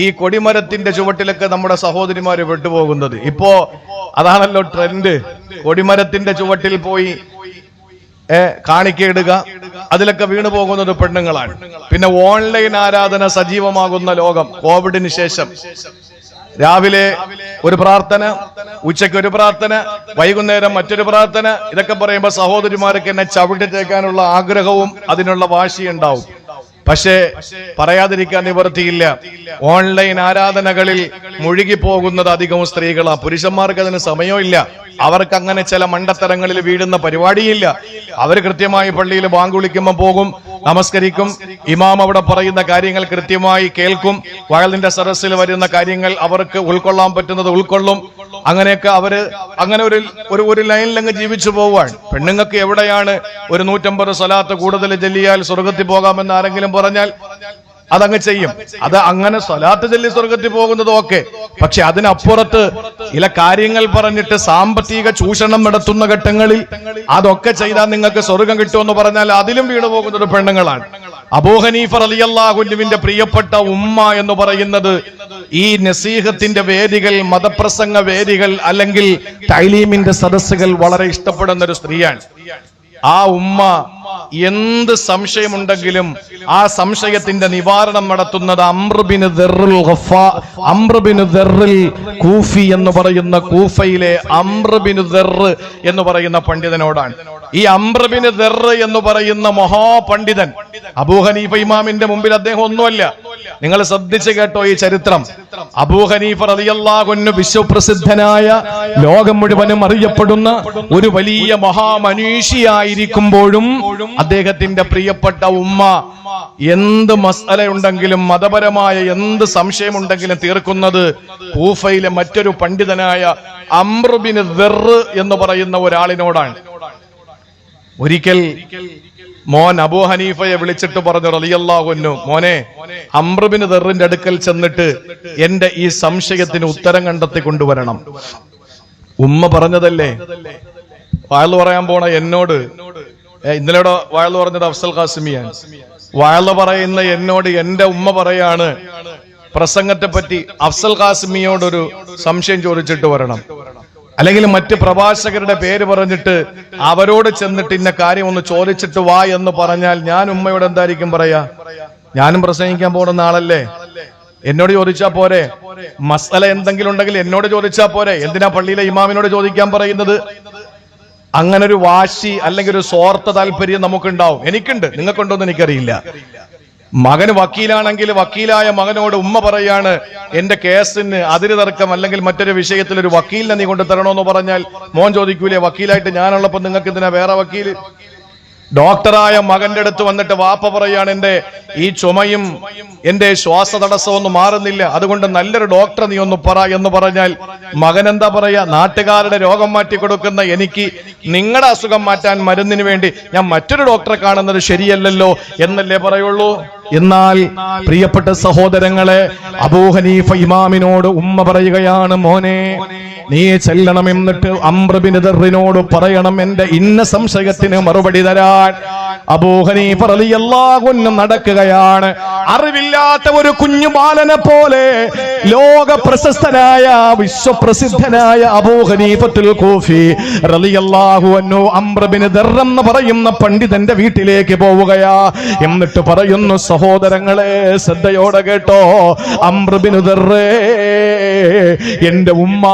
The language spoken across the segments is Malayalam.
ഈ കൊടിമരത്തിന്റെ ചുവട്ടിലൊക്കെ നമ്മുടെ സഹോദരിമാര് വിട്ടുപോകുന്നത്. ഇപ്പോ അതാണല്ലോ ട്രെൻഡ്. കൊടിമരത്തിന്റെ ചുവട്ടിൽ പോയി കാണിക്കയിടുക, അതിലൊക്കെ വീണു പോകുന്നത് പെണ്ണുങ്ങളാണ്. പിന്നെ ഓൺലൈൻ ആരാധന സജീവമാകുന്ന ലോകം. കോവിഡിന് ശേഷം രാവിലെ ഒരു പ്രാർത്ഥന, ഉച്ചയ്ക്ക് ഒരു പ്രാർത്ഥന, വൈകുന്നേരം മറ്റൊരു പ്രാർത്ഥന. ഇതൊക്കെ പറയുമ്പോൾ സഹോദരിമാർക്ക് എന്നെ ചവിട്ടിത്തേക്കാനുള്ള ആഗ്രഹവും അതിനുള്ള വാശിയുണ്ടാവും. പക്ഷേ പറയാതിരിക്കാൻ നിവർത്തിയില്ല. ഓൺലൈൻ ആരാധനകളിൽ മുഴുകിപ്പോകുന്നത് അധികവും സ്ത്രീകളാണ്. പുരുഷന്മാർക്ക് അതിന് സമയമില്ല. അവർക്ക് അങ്ങനെ ചില മണ്ടത്തരങ്ങളിൽ വീഴുന്ന പരിപാടിയില്ല. അവർ കൃത്യമായി പള്ളിയിൽ ബാങ്ക് വിളിക്കുമ്പോൾ പോകും, നമസ്കരിക്കും, ഇമാം അവിടെ പറയുന്ന കാര്യങ്ങൾ കൃത്യമായി കേൾക്കും, വയലിന്റെ സദസ്സിൽ വരുന്ന കാര്യങ്ങൾ അവർക്ക് ഉൾക്കൊള്ളാൻ പറ്റുന്നത് ഉൾക്കൊള്ളും. അങ്ങനെയൊക്കെ അവര് അങ്ങനെ ഒരു ലൈനിലങ്ങ് ജീവിച്ചു പോവാൻ. പെണ്ണുങ്ങൾക്ക് എവിടെയാണ് ഒരു 150 സ്വലാത്ത് കൂടുതൽ ചൊല്ലിയാൽ സ്വർഗത്തിൽ പോകാമെന്ന് ആരെങ്കിലും പറഞ്ഞാൽ അതങ്ങ് ചെയ്യും. അത് അങ്ങനെ സ്വലാത്ത് ചൊല്ലി സ്വർഗത്തിൽ പോകുന്നത് ഓക്കെ. പക്ഷെ അതിനപ്പുറത്ത് ചില കാര്യങ്ങൾ പറഞ്ഞിട്ട് സാമ്പത്തിക ചൂഷണം നടത്തുന്ന ഘട്ടങ്ങളിൽ അതൊക്കെ ചെയ്താൽ നിങ്ങൾക്ക് സ്വർഗം കിട്ടുമെന്ന് പറഞ്ഞാൽ അതിലും വീണു പോകുന്നത് പെണ്ണുങ്ങളാണ്. അബൂ ഹനീഫ റളിയല്ലാഹു അൻഹുവിന്റെ പ്രിയപ്പെട്ട ഉമ്മ എന്ന് പറയുന്നത് ഈ നസീഹത്തിന്റെ വേദികൾ, മതപ്രസംഗ വേദികൾ അല്ലെങ്കിൽ തൈലീമിന്റെ സദസ്സുകൾ വളരെ ഇഷ്ടപ്പെടുന്ന ഒരു സ്ത്രീയാണ്. ആ ഉമ്മ എന്ത് സംശയമുണ്ടെങ്കിലും ആ സംശയത്തിന്റെ നിവാരണം നടത്തുന്നത് അംർ ബിൻ ദർറുൽ കൂഫി എന്ന് പറയുന്ന കൂഫയിലെ അംർ ബിൻ ദർറ് എന്ന് പറയുന്ന പണ്ഡിതനോടാണ്. ഈ അംർ ബിൻ ദർറ് എന്ന് പറയുന്ന മഹാപണ്ഡിതൻ അബൂ ഹനീഫ ഇമാമിന്റെ മുമ്പിൽ അദ്ദേഹം ഒന്നുമല്ല. നിങ്ങൾ ശ്രദ്ധിച്ചു കേട്ടോ ഈ ചരിത്രം. അബൂ ഹനീഫ റളിയല്ലാഹു അൻഹു വിശ്വപ്രസിദ്ധനായ, ലോകം മുഴുവനും അറിയപ്പെടുന്ന ഒരു വലിയ മഹാമനീഷിയായിരിക്കുമ്പോഴും അദ്ദേഹത്തിന്റെ പ്രിയപ്പെട്ട ഉമ്മ എന്ത് മസ്അല ഉണ്ടെങ്കിലും, മതപരമായ എന്ത് സംശയമുണ്ടെങ്കിലും തീർക്കുന്നത് കൂഫയിലെ മറ്റൊരു പണ്ഡിതനായ അംർ ബിൻ ദർറ് എന്ന് പറയുന്ന ഒരാളിനോടാണ്. ഒരിക്കൽ മോൻ അബൂ ഹനീഫയെ വിളിച്ചിട്ട് പറഞ്ഞു, റളിയല്ലാഹു അൻഹു, മോനെ, അംർ ബിൻ ദർറിന്റെ അടുക്കൽ ചെന്നിട്ട് എന്റെ ഈ സംശയത്തിന് ഉത്തരം കണ്ടെത്തി കൊണ്ടുവരണം. ഉമ്മ പറഞ്ഞതല്ലേ വഅള് പറയാൻ പോണ എന്നോട്. ഇന്നലെ വഅള് പറഞ്ഞത് അഫ്സൽ ഖാസിമിയാണ്. വഅള് പറയുന്ന എന്നോട് എന്റെ ഉമ്മ പറയാണ് പ്രസംഗത്തെ പറ്റി അഫ്സൽ ഖാസിമിയോടൊരു സംശയം ചോദിച്ചിട്ട് വരണം, അല്ലെങ്കിൽ മറ്റ് പ്രഭാഷകരുടെ പേര് പറഞ്ഞിട്ട് അവരോട് ചെന്നിട്ട് ഇന്ന കാര്യം ഒന്ന് ചോദിച്ചിട്ട് വാ എന്ന് പറഞ്ഞാൽ ഞാൻ ഉമ്മയോട് എന്തായിരിക്കും പറയാ? ഞാനും പ്രസംഗിക്കാൻ പോകുന്ന ആളല്ലേ, എന്നോട് ചോദിച്ചാ പോരെ? മസല എന്തെങ്കിലും ഉണ്ടെങ്കിൽ എന്നോട് ചോദിച്ചാ പോരെ? എന്തിനാ പള്ളിയിലെ ഇമാമിനോട് ചോദിക്കാൻ പറയുന്നത്? അങ്ങനെ ഒരു വാശി അല്ലെങ്കിൽ ഒരു സ്വാർത്ഥ താല്പര്യം നമുക്കുണ്ടാവും. എനിക്കുണ്ട്, നിങ്ങൾക്കുണ്ടോന്ന് എനിക്കറിയില്ല. മകന് വക്കീലാണെങ്കിൽ വക്കീലായ മകനോട് ഉമ്മ പറയാണ് എന്റെ കേസിന് അതിര് തർക്കം അല്ലെങ്കിൽ മറ്റൊരു വിഷയത്തിൽ ഒരു വക്കീലിനെ നീ കൊണ്ട് തരണോന്ന് പറഞ്ഞാൽ മോൻ ചോദിക്കൂലേ, വക്കീലായിട്ട് ഞാനുള്ളപ്പോ നിങ്ങൾക്ക് എന്തിനാ വേറെ വക്കീല്? ഡോക്ടറായ മകന്റെ അടുത്ത് വന്നിട്ട് വാപ്പ പറയാണ് എന്റെ ഈ ചുമയും എന്റെ ശ്വാസ തടസ്സമൊന്നും മാറുന്നില്ല, അതുകൊണ്ട് നല്ലൊരു ഡോക്ടറെ നീ ഒന്ന് പറ എന്ന് പറഞ്ഞാൽ മകൻ എന്താ പറയാ? നാട്ടുകാരുടെ രോഗം മാറ്റി കൊടുക്കുന്ന എനിക്ക് നിങ്ങളുടെ അസുഖം മാറ്റാൻ മരുന്നിന് വേണ്ടി ഞാൻ മറ്റൊരു ഡോക്ടറെ കാണുന്നത് ശരിയല്ലല്ലോ എന്നല്ലേ പറയുള്ളൂ. എന്നാൽ പ്രിയപ്പെട്ട സഹോദരങ്ങളെ, അബൂ ഹനീഫ ഇമാമിനോട് ഉമ്മ പറയുകയാണ്, മോനെ നീ ചെല്ലണം, എന്നിട്ട് അംർ ബിൻ ദർറിനോട് പറയണം എന്റെ ഇന്ന സംശയത്തിന് മറുപടി തരാൻ. അബൂ ഹനീഫ റളിയല്ലാഹു അൻഹു നടക്കുകയാണ്. അറിവില്ലാത്ത ഒരു കുഞ്ഞു ബാലനെ പോലെ ലോക പ്രശസ്തനായ വിശ്വപ്രസിദ്ധനായ അബൂ ഹനീഫത്തുൽ കൂഫി റളിയല്ലാഹു അൻഹു അംർ ബിൻ ദർർ എന്ന് പറയുന്ന പണ്ഡിതന്റെ വീട്ടിലേക്ക് പോവുകയാ. എന്നിട്ട് പറയുന്നു, സഹോദരങ്ങളെ ശ്രദ്ധയോടെ കേട്ടോ, അംർ ബിൻ ദർറ്, എന്റെ ഉമ്മ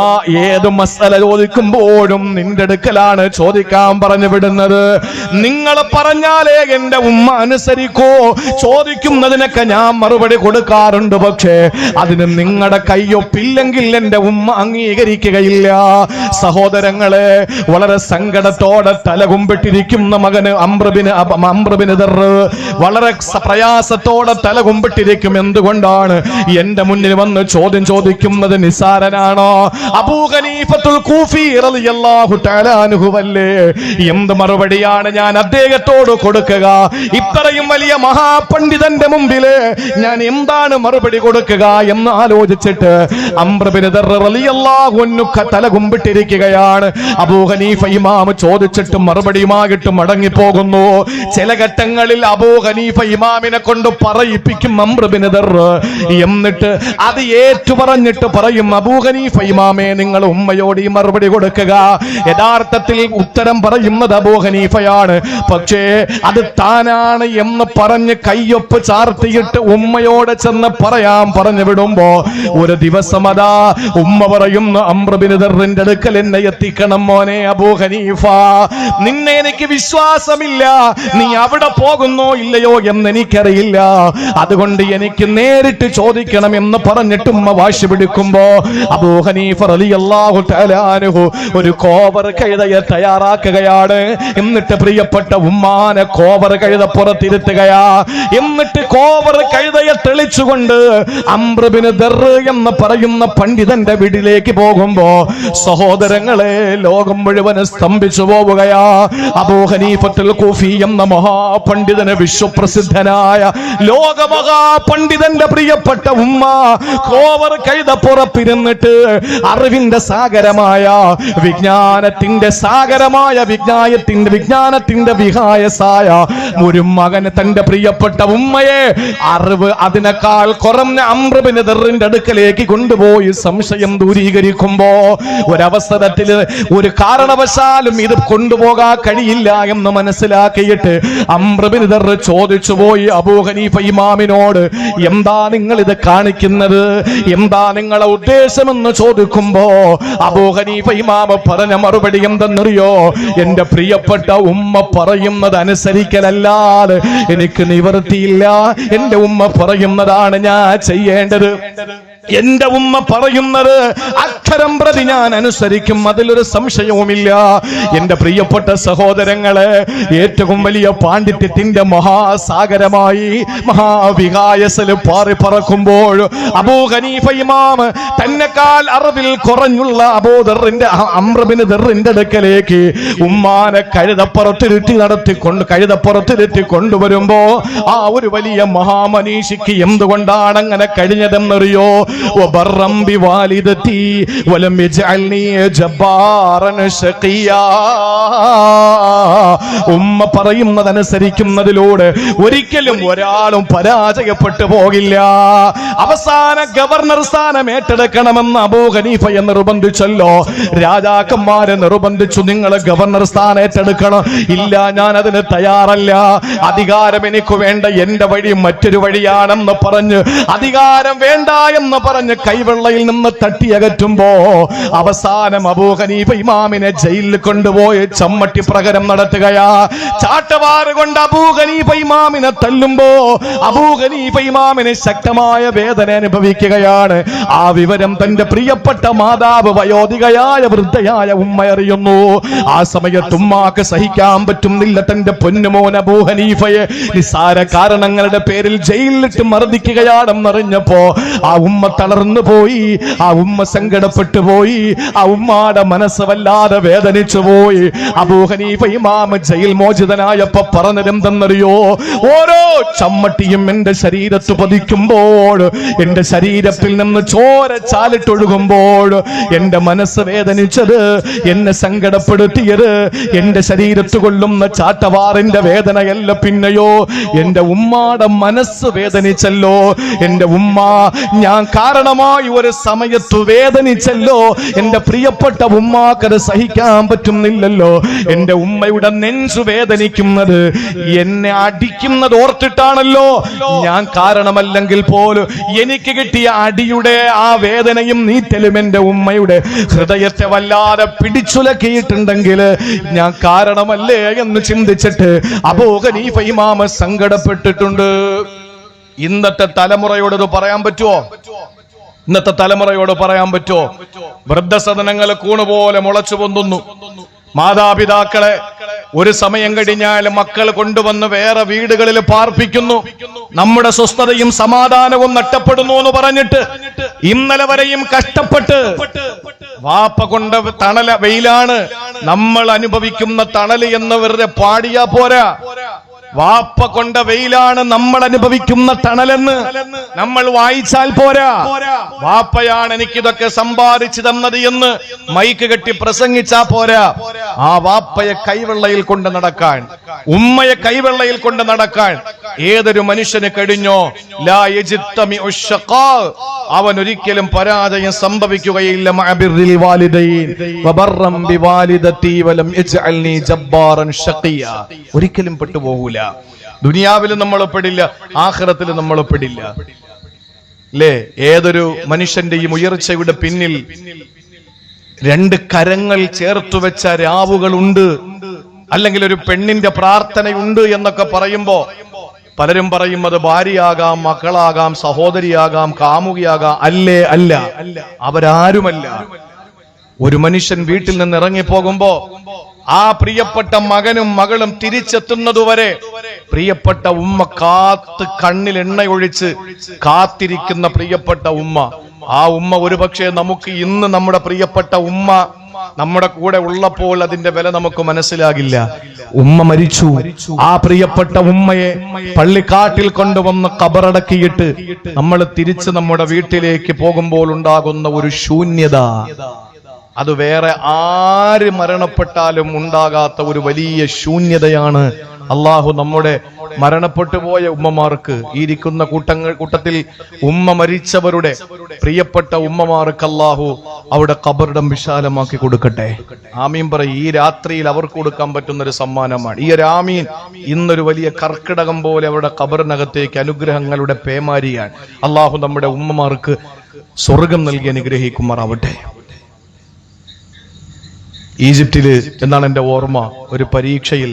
ഏത് മസല ചോദിക്കുമ്പോഴും നിന്റെ അടുക്കലാണ് ചോദിക്കാൻ പറഞ്ഞു വിടുന്നത്. നിങ്ങൾ പറഞ്ഞാലേ എന്റെ ഉമ്മ അനുസരിക്കോ. ചോദിക്കുന്നതിനൊക്കെ ഞാൻ മറുപടി കൊടുക്കാറുണ്ട്, പക്ഷേ അതിന് നിങ്ങളുടെ കയ്യൊപ്പില്ലെങ്കിൽ എന്റെ ഉമ്മ അംഗീകരിക്കുകയില്ല. സഹോദരങ്ങളെ, വളരെ സങ്കടത്തോടെ തലകുമ്പിട്ടിരിക്കുന്ന മകന് അംർ ബിൻ ദർറ് വളരെ പ്രയാസത്തോടെ തലകുമ്പിട്ടിരിക്കും. എന്തുകൊണ്ടാണ്? എന്റെ മുന്നിൽ വന്ന് ചോദ്യം ചോദിക്കുന്നത് നിസാരനാണോ? അബൂ ഹനീഫത്തുൽ കൂഫി റളിയല്ലാഹു തആല അൻഹു അല്ലേ? എന്ത് മറുപടിയാണ് ഞാൻ അദ്ദേഹത്തോട് കൊടുക്കുക? ഇത്രയും വലിയ മഹാപണ്ഡിതന്റെ മുമ്പിൽ ഞാൻ എന്താണ് മറുപടി കൊടുക്കുക എന്ന് ആലോചിച്ചിട്ട് അംർ ബിൻ ദർറ് റളിയല്ലാഹു അൻഹു തലകുമ്പിട്ടിരിക്കുകയാണ്. അബൂ ഹനീഫ ഇമാം ചോദിച്ചിട്ട് മറുപടിയുമായിട്ട് മടങ്ങിപ്പോകുന്നു. ചില ഘട്ടങ്ങളിൽ അബൂ ഹനീഫ ഇമാമിനെ കൊണ്ട് കൊണ്ട് പറയിപ്പിക്കും അംർ ബിൻ ദർ. എന്നിട്ട് അത് ഏറ്റുപറഞ്ഞിട്ട് പറയും, അബൂ ഹനീഫ ഇമാമേ, നിങ്ങൾ ഉമ്മയോട് ഈ മറുപടി കൊടുക്കുക. യഥാർത്ഥത്തിൽ ഉത്തരം പറയുന്നത് അബൂ ഹനീഫയാണ്, പക്ഷേ അത് താനാണ് എന്ന് പറഞ്ഞ് കയ്യൊപ്പ് ചാർത്തിയിട്ട് ഉമ്മയോട് ചെന്ന് പറയാൻ പറഞ്ഞു വിടുമ്പോ ഒരു ദിവസം അതാ ഉമ്മ പറയുന്നു, അംർ ബിൻ ദറിന്റെ അടുക്കൽ എന്നെ എത്തിക്കണം മോനെ അബൂ ഹനീഫ, നിന്നെ എനിക്ക് വിശ്വാസമില്ല, നീ അവിടെ പോകുന്നോ ഇല്ലയോ എന്ന് എനിക്കറിയില്ല, അതുകൊണ്ട് എനിക്ക് നേരിട്ട് ചോദിക്കണം എന്ന് പറഞ്ഞിട്ട് ഉമ്മ വാശി പിടിക്കുമ്പോ അബൂ ഹനീഫ റളിയല്ലാഹു തആല അൻഹു ഒരു കോവർ കഴുതയെ തയ്യാറാക്കുകയാണ്. എന്നിട്ട് പ്രിയപ്പെട്ട ഉമ്മാനെ കോവർ കഴുത പുറത്തിരുത്തുകയാ. എന്നിട്ട് കോവർ കഴുതയെ തെളിച്ചുകൊണ്ട് അംർ ബിൻ ദർ എന്ന് പറയുന്ന പണ്ഡിതന്റെ വീട്ടിലേക്ക് പോകുമ്പോ സഹോദരങ്ങളെ, ലോകം മുഴുവൻ സ്തംഭിച്ചു പോവുകയാ. അബൂ ഹനീഫത്തുൽ കൂഫി എന്ന മഹാപണ്ഡിതന്, വിശ്വപ്രസിദ്ധനായ ലോകമഹാപണ്ഡിതന്റെ പ്രിയപ്പെട്ട ഉമ്മ കോവർ കഴുത പുറപ്പിരുന്നിട്ട് അറിവിന്റെ സാഗരമായ വിജ്ഞാനത്തിന്റെ സാഗരമായ വിജ്ഞാനത്തിന്റെ വിഹായസായ ഒരു മകന് തന്റെ പ്രിയപ്പെട്ട ഉമ്മയെ അറിവ് അതിനേക്കാൾ കുറഞ്ഞ അംർ ബിൻ ദറിന്റെ അടുക്കലേക്ക് കൊണ്ടുപോയി സംശയം ദൂരീകരിക്കുമ്പോ ഒരവസരത്തിൽ ഒരു കാരണവശാലും ഇത് കൊണ്ടുപോകാൻ കഴിയില്ല എന്ന് മനസ്സിലാക്കിയിട്ട് അംർ ബിൻ ദർ ചോദിച്ചു പോയി അബൂ ഹനീഫ ഇമാമിനോട്, എന്താ നിങ്ങൾ ഇത് കാണിക്കുന്നത്, എന്താ നിങ്ങളെ ഉദ്ദേശമെന്ന് ചോദിക്കുമ്പോ അബൂ ഹനീഫ ഇമാമ പറഞ്ഞ മറുപടി എന്തെന്നറിയോ, എന്റെ പ്രിയപ്പെട്ട ഉമ്മ പറയുന്നത് അനുസരിക്കലല്ലാതെ എനിക്ക് നിവൃത്തിയില്ല, എന്റെ ഉമ്മ പറയുന്നതാണ് ഞാൻ ചെയ്യേണ്ടത്, എന്റെ ഉമ്മ പറയുന്നത് അക്ഷരം പ്രതി ഞാൻ അനുസരിക്കും, അതിലൊരു സംശയവുമില്ല. എന്റെ പ്രിയപ്പെട്ട സഹോദരങ്ങളെ, ഏറ്റവും വലിയ പാണ്ഡിത്യത്തിന്റെ മഹാസാഗരമായി മഹാവികായസിൽ പാറി പറക്കുമ്പോൾ അബൂ ഹനീഫ ഇമാം തന്നെക്കാൾ അറിവിൽ കുറഞ്ഞുള്ള അംർ ബിൻ ദറിന്റെ അടുക്കലേക്ക് ഉമ്മാനെ കഴുതപ്പുറത്തിരുത്തി കൊണ്ടുവരുമ്പോ ആ ഒരു വലിയ മഹാമനീഷിക്ക് എന്തുകൊണ്ടാണ് അങ്ങനെ കഴിഞ്ഞതെന്നറിയോ, وبرم بوالدتي ولم يجعلني جبارا شقيا. ഉമ്മ പറയുന്നതനുസരിക്കുന്നതിലൂടെ ഒരിക്കലും ഒരാളും പരാജയപ്പെട്ടു പോകില്ല. അവസാന ഗവർണർ സ്ഥാനം ഏറ്റെടുക്കണമെന്ന് അബൂ ഹനീഫയെ നിർബന്ധിച്ചല്ലോ, രാജാക്കന്മാരെ നിർബന്ധിച്ചു, നിങ്ങൾ ഗവർണർ സ്ഥാനം ഏറ്റെടുക്കണം. ഇല്ല, ഞാൻ അതിന് തയ്യാറല്ല, അധികാരം എനിക്ക് വേണ്ട, എന്റെ വഴി മറ്റൊരു വഴിയാണെന്ന് പറഞ്ഞ് അധികാരം വേണ്ട എന്ന് പറഞ്ഞ് കൈവെള്ളയിൽ നിന്ന് തട്ടിയകറ്റുമ്പോ അവസാനം അബൂ ഹനീഫ ഇമാമിനെ ജയിലിൽ കൊണ്ടുപോയി ചമ്മട്ടി പ്രകരം നടത്തുകയാ. ചാട്ടവാറ് കൊണ്ട് അബൂ ഹനീഫ ഇമാമിനെ തല്ലുമ്പോ അബൂ ഹനീഫ ഇമാമിന് ശക്തമായ വേദന അനുഭവിക്കുകയാണ്. ആ വിവരം തന്റെ പ്രിയപ്പെട്ട മാതാവ് വയോധികയായ വൃദ്ധയായ ഉമ്മ അറിയുന്നു. ആ സമയത്ത് ഉമ്മാക്ക് സഹിക്കാൻ പറ്റുന്നില്ല, തന്റെ പൊന്നുമോൻ അബൂ ഹനീഫയെ നിസ്സാര കാരണങ്ങളുടെ പേരിൽ ജയിലിലിട്ട് മർദ്ദിക്കുകയാണെന്നറിഞ്ഞപ്പോ ആ ഉമ്മ തളർന്നു പോയി, ആ ഉമ്മ സങ്കടപ്പെട്ടു പോയി, ആ ഉമ്മാടെ മനസ്സ് വല്ലാതെ വേദനിച്ചു പോയി. അബൂ ഹനീഫ ഇമാം ജയിൽ മോചിതനായപ്പോ പറഞ്ഞതെന്തെന്നറിയോ, ഓരോ ചമ്മട്ടിയും എന്റെ ശരീരത്ത് പതിക്കുമ്പോൾ, എന്റെ ശരീരത്തിൽ നിന്ന് ചോര ചാലിട്ടൊഴുകുമ്പോൾ എന്റെ മനസ്സ് വേദനിച്ചത്, എന്നെ സങ്കടപ്പെടുത്തിയത് എന്റെ ശരീരത്ത് കൊള്ളുന്ന ചാട്ടവാറിന്റെ വേദനയല്ല, പിന്നെയോ എന്റെ ഉമ്മാടെ മനസ്സ് വേദനിച്ചല്ലോ. എന്റെ ഉമ്മ ഞാൻ കാരണമായി ഒരു സമയത്ത് വേദനിച്ചല്ലോ, എന്റെ പ്രിയപ്പെട്ട ഉമ്മാക്കത് സഹിക്കാൻ പറ്റുന്നില്ലല്ലോ. എന്റെ ഉമ്മയുടെ നെഞ്ചു വേദനിക്കുന്നത് എന്നെ അടിക്കുന്നത് ഓർത്തിട്ടാണല്ലോ. ഞാൻ കാരണമല്ലെങ്കിൽ പോലും എനിക്ക് കിട്ടിയ അടിയുടെ ആ വേദനയും നീറ്റലും എന്റെ ഉമ്മയുടെ ഹൃദയത്തെ വല്ലാതെ പിടിച്ചുലക്കിയിട്ടുണ്ടെങ്കിൽ ഞാൻ കാരണമല്ലേ എന്ന് ചിന്തിച്ചിട്ട് അബൂ ഹനീഫ ഇമാം സങ്കടപ്പെട്ടിട്ടുണ്ട്. ഇന്നത്തെ തലമുറയോട് ഇത് പറയാൻ പറ്റുമോ? ഇന്നത്തെ തലമുറയോട് പറയാൻ പറ്റുമോ? വൃദ്ധസദനങ്ങൾ കൂണുപോലെ മുളച്ചു പൊന്തുന്നു. മാതാപിതാക്കളെ ഒരു സമയം കഴിഞ്ഞാൽ മക്കൾ കൊണ്ടുവന്ന് വേറെ വീടുകളിൽ പാർപ്പിക്കുന്നു. നമ്മുടെ സ്വസ്ഥതയും സമാധാനവും നഷ്ടപ്പെടുന്നു എന്ന് പറഞ്ഞിട്ട് ഇന്നലെ വരെയും കഷ്ടപ്പെട്ട് വാപ്പ കൊണ്ട് തണല വെയിലാണ് നമ്മൾ അനുഭവിക്കുന്ന തണല് എന്ന് വെറുതെ പാടിയാ പോരാ. വാപ്പ കൊണ്ട വെയിലാണ് നമ്മൾ അനുഭവിക്കുന്ന തണലെന്ന് നമ്മൾ വായിച്ചാൽ പോരാ. വാപ്പയാണ് എനിക്കിതൊക്കെ സമ്പാദിച്ചു തന്നത് എന്ന് മൈക്ക് കെട്ടി പ്രസംഗിച്ചാ പോരാ. ആ വാപ്പയെ കൈവെള്ളയിൽ കൊണ്ട് നടക്കാൻ, ഉമ്മയെ കൈവെള്ളയിൽ കൊണ്ട് നടക്കാൻ ഏതൊരു മനുഷ്യന് കഴിഞ്ഞോ ലാ യജ്തമിഉ ശഖാ, അവൻ ഒരിക്കലും പരാജയം സംഭവിക്കുകയില്ല. മഅബിറിൽ വാലിദൈൻ വബറം ബിവാലിദതി വലം യജ്അൽനി ജബ്ബാറൻ ശഖിയ, ഒരിക്കലും പെട്ടുപോകൂല. ദുനിയാവിലും നമ്മൾ പെടില്ല, ആഖിറത്തിലും നമ്മൾ പെടില്ല. അല്ലേ? ഏതൊരു മനുഷ്യന്റെയും ഉയർച്ചയുടെ പിന്നിൽ രണ്ട് കരങ്ങൾ ചേർത്തു വെച്ച രാവുകളുണ്ട്, അല്ലെങ്കിൽ ഒരു പെണ്ണിന്റെ പ്രാർത്ഥനയുണ്ട് എന്നൊക്കെ പറയുമ്പോ പലരും പറയും അത് ഭാര്യയാകാം, മക്കളാകാം, സഹോദരിയാകാം, കാമുകിയാകാം. അല്ലേ? അല്ല, അവരാരുമല്ല. ഒരു മനുഷ്യൻ വീട്ടിൽ നിന്ന് ഇറങ്ങിപ്പോകുമ്പോ ആ പ്രിയപ്പെട്ട മകനും മകളും തിരിച്ചെത്തുന്നതുവരെ പ്രിയപ്പെട്ട ഉമ്മ കാത്ത് കണ്ണിൽ എണ്ണയൊഴിച്ച് കാത്തിരിക്കുന്ന പ്രിയപ്പെട്ട ഉമ്മ. ആ ഉമ്മ ഒരുപക്ഷെ നമുക്ക് ഇന്ന് നമ്മുടെ പ്രിയപ്പെട്ട ഉമ്മ നമ്മുടെ കൂടെ ഉള്ളപ്പോൾ അതിന്റെ വില നമുക്ക് മനസ്സിലാകില്ല. ഉമ്മ മരിച്ചു, ആ പ്രിയപ്പെട്ട ഉമ്മയെ പള്ളിക്കാട്ടിൽ കൊണ്ടുവന്ന് ഖബറടക്കിയിട്ട് നമ്മൾ തിരിച്ച് നമ്മുടെ വീട്ടിലേക്ക് പോകുമ്പോൾ ഉണ്ടാകുന്ന ഒരു ശൂന്യത, അത് വേറെ ആര് മരണപ്പെട്ടാലും ഉണ്ടാകാത്ത ഒരു വലിയ ശൂന്യതയാണ്. അള്ളാഹു നമ്മുടെ മരണപ്പെട്ടു പോയ ഉമ്മമാർക്ക്, ഈ ഇരിക്കുന്ന കൂട്ടത്തിൽ ഉമ്മ മരിച്ചവരുടെ പ്രിയപ്പെട്ട ഉമ്മമാർക്ക് അള്ളാഹു അവിടെ ഖബറിടം വിശാലമാക്കി കൊടുക്കട്ടെ. ആമീൻ പറയും. ഈ രാത്രിയിൽ അവർക്ക് കൊടുക്കാൻ പറ്റുന്ന ഒരു സമ്മാനമാണ് ഈ ഒരു ആമീൻ. ഇന്നൊരു വലിയ കർക്കിടകം പോലെ അവരുടെ ഖബറിനകത്തേക്ക് അനുഗ്രഹങ്ങളുടെ പേമാരിയാണ്. അള്ളാഹു നമ്മുടെ ഉമ്മമാർക്ക് സ്വർഗം നൽകി അനുഗ്രഹിക്കുമാറാവട്ടെ. ഈജിപ്തില് എന്നാണ് എന്റെ ഓർമ്മ, ഒരു പരീക്ഷയിൽ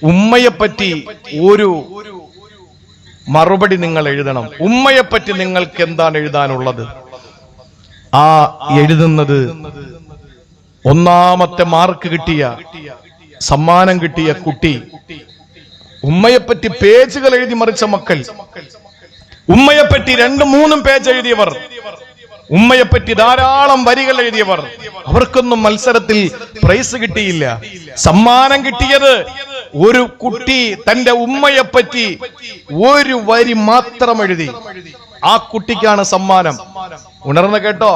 ഉമ്മയെപ്പറ്റി ഒരു മറുപടി നിങ്ങൾ എഴുതണം. ഉമ്മയെപ്പറ്റി നിങ്ങൾക്ക് എന്താണ് എഴുതാനുള്ളത്? ആ എഴുതുന്നത് ഒന്നാമത്തെ മാർക്ക് കിട്ടിയ, സമ്മാനം കിട്ടിയ കുട്ടി, ഉമ്മയെപ്പറ്റി പേജുകൾ എഴുതി മറിച്ച മക്കൾ, ഉമ്മയെപ്പറ്റി 2-3 പേജ് എഴുതിയവർ, ഉമ്മയെപ്പറ്റി ധാരാളം വരികൾ എഴുതിയവർ, അവർക്കൊന്നും മത്സരത്തിൽ പ്രൈസ് കിട്ടിയില്ല. സമ്മാനം കിട്ടിയത് ഒരു കുട്ടി തന്റെ ഉമ്മയെപ്പറ്റി ഒരു വരി മാത്രം എഴുതി. ആ കുട്ടിക്കാണ് സമ്മാനം. ഉണർന്ന് കേട്ടോ,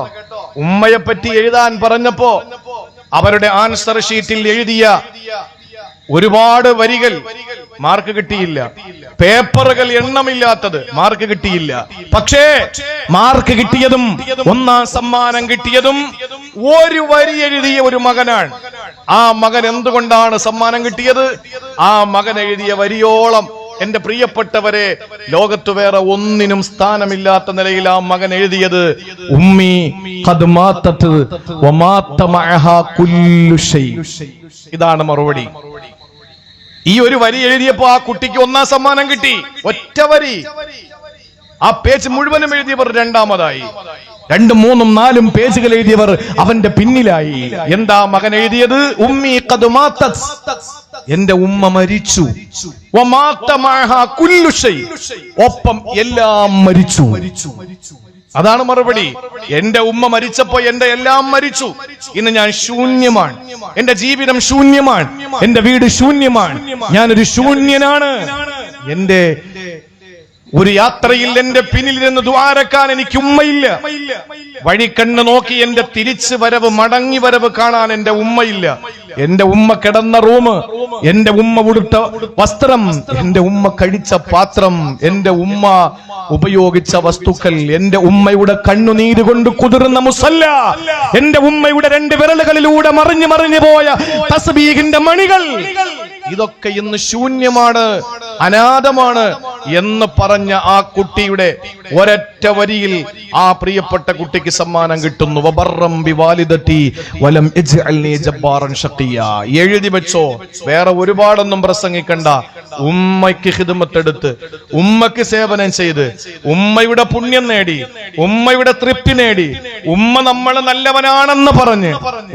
ഉമ്മയെപ്പറ്റി എഴുതാൻ പറഞ്ഞപ്പോ അവരുടെ ആൻസർ ഷീറ്റിൽ എഴുതിയ ഒരുപാട് വരികൾ മാർക്ക് കിട്ടിയില്ല. പേപ്പറുകൾ എണ്ണമില്ലാത്തത് മാർക്ക് കിട്ടിയില്ല. പക്ഷേ മാർക്ക് കിട്ടിയതും ഒന്നാം സമ്മാനം കിട്ടിയതും ഒരു വരി എഴുതിയ ഒരു മകനാണ്. ആ മകൻ എന്തുകൊണ്ടാണ് സമ്മാനം കിട്ടിയത്? ആ മകൻ എഴുതിയ വരിയോളം എന്റെ പ്രിയപ്പെട്ടവരെ, ലോകത്ത് വേറെ ഒന്നിനും സ്ഥാനമില്ലാത്ത നിലയിൽ ആ മകൻ എഴുതിയത് ഉമ്മി ഖദ് മാതത് വമാത മഅഹാ കുല്ലു ഷൈ. ഇതാണ് മറുപടി. ഈ ഒരു വരി എഴുതിയപ്പോ ആ കുട്ടിക്ക് ഒന്നാം സമ്മാനം കിട്ടി. ഒറ്റ വരി. ആ പേജ് മുഴുവനും എഴുതിയവർ രണ്ടാമതായി. 2, 3, 4 പേജുകൾ എഴുതിയവർ അവന്റെ പിന്നിലായി. എന്താ മകൻ എഴുതിയത്? ഉമ്മി ഖദ് മാതത്, എന്റെ ഉമ്മ മരിച്ചു. വമാത മഅഹാ കുല്ലു ഷൈ, ഒപ്പം എല്ലാം മരിച്ചു. അതാണ് മറുപടി. എന്റെ ഉമ്മ മരിച്ചപ്പോ എന്റെ എല്ലാം മരിച്ചു. ഇന്ന് ഞാൻ ശൂന്യമാണ്, എന്റെ ജീവിതം ശൂന്യമാണ്, എന്റെ വീട് ശൂന്യമാണ്, ഞാനൊരു ശൂന്യനാണ്. എന്റെ ഒരു യാത്രയിൽ എന്റെ പിന്നിലിരുന്ന് ദ്വാരക്കാൻ എനിക്ക് ഉമ്മയില്ല. വഴിക്കണ്ണ് നോക്കി എന്റെ തിരിച്ചു വരവ്, മടങ്ങി വരവ് കാണാൻ എന്റെ ഉമ്മയില്ല. എന്റെ ഉമ്മ കിടന്ന റൂം, എന്റെ ഉമ്മ ഉടുത്ത വസ്ത്രം, എന്റെ ഉമ്മ കഴിച്ച പാത്രം, എന്റെ ഉമ്മ ഉപയോഗിച്ച വസ്തുക്കൾ, എന്റെ ഉമ്മയുടെ കണ്ണുനീര് കൊണ്ട് കുതിർന്ന മുസല്ല, എന്റെ ഉമ്മയുടെ 2 വിരലുകളിലൂടെ മറിഞ്ഞു മറിഞ്ഞു പോയ തസ്ബീഹിന്റെ മണികൾ, ഇതൊക്കെ ഇന്ന് ശൂന്യമാണ്, അനാഥമാണ് എന്ന് പറഞ്ഞ ആ കുട്ടിയുടെ ഒരൊറ്റ വരിയിൽ ആ പ്രിയപ്പെട്ട കുട്ടിക്ക് സമ്മാനം കിട്ടുന്നു. വബറം ബിവാലിദതി വലം യജ്അൽനി ജബ്ബാറൻ ശഖിയ. എഴുതി വെച്ചോ, വേറെ ഒരുപാടൊന്നും പ്രസംഗിക്കണ്ട. ഉമ്മയ്ക്ക് ഖിദ്മത്തെടുത്ത്, ഉമ്മയ്ക്ക് സേവനം ചെയ്ത്, ഉമ്മയുടെ പുണ്യം നേടി, ഉമ്മയുടെ തൃപ്തി നേടി, ഉമ്മ നമ്മൾ നല്ലവനാണെന്ന് പറഞ്ഞ്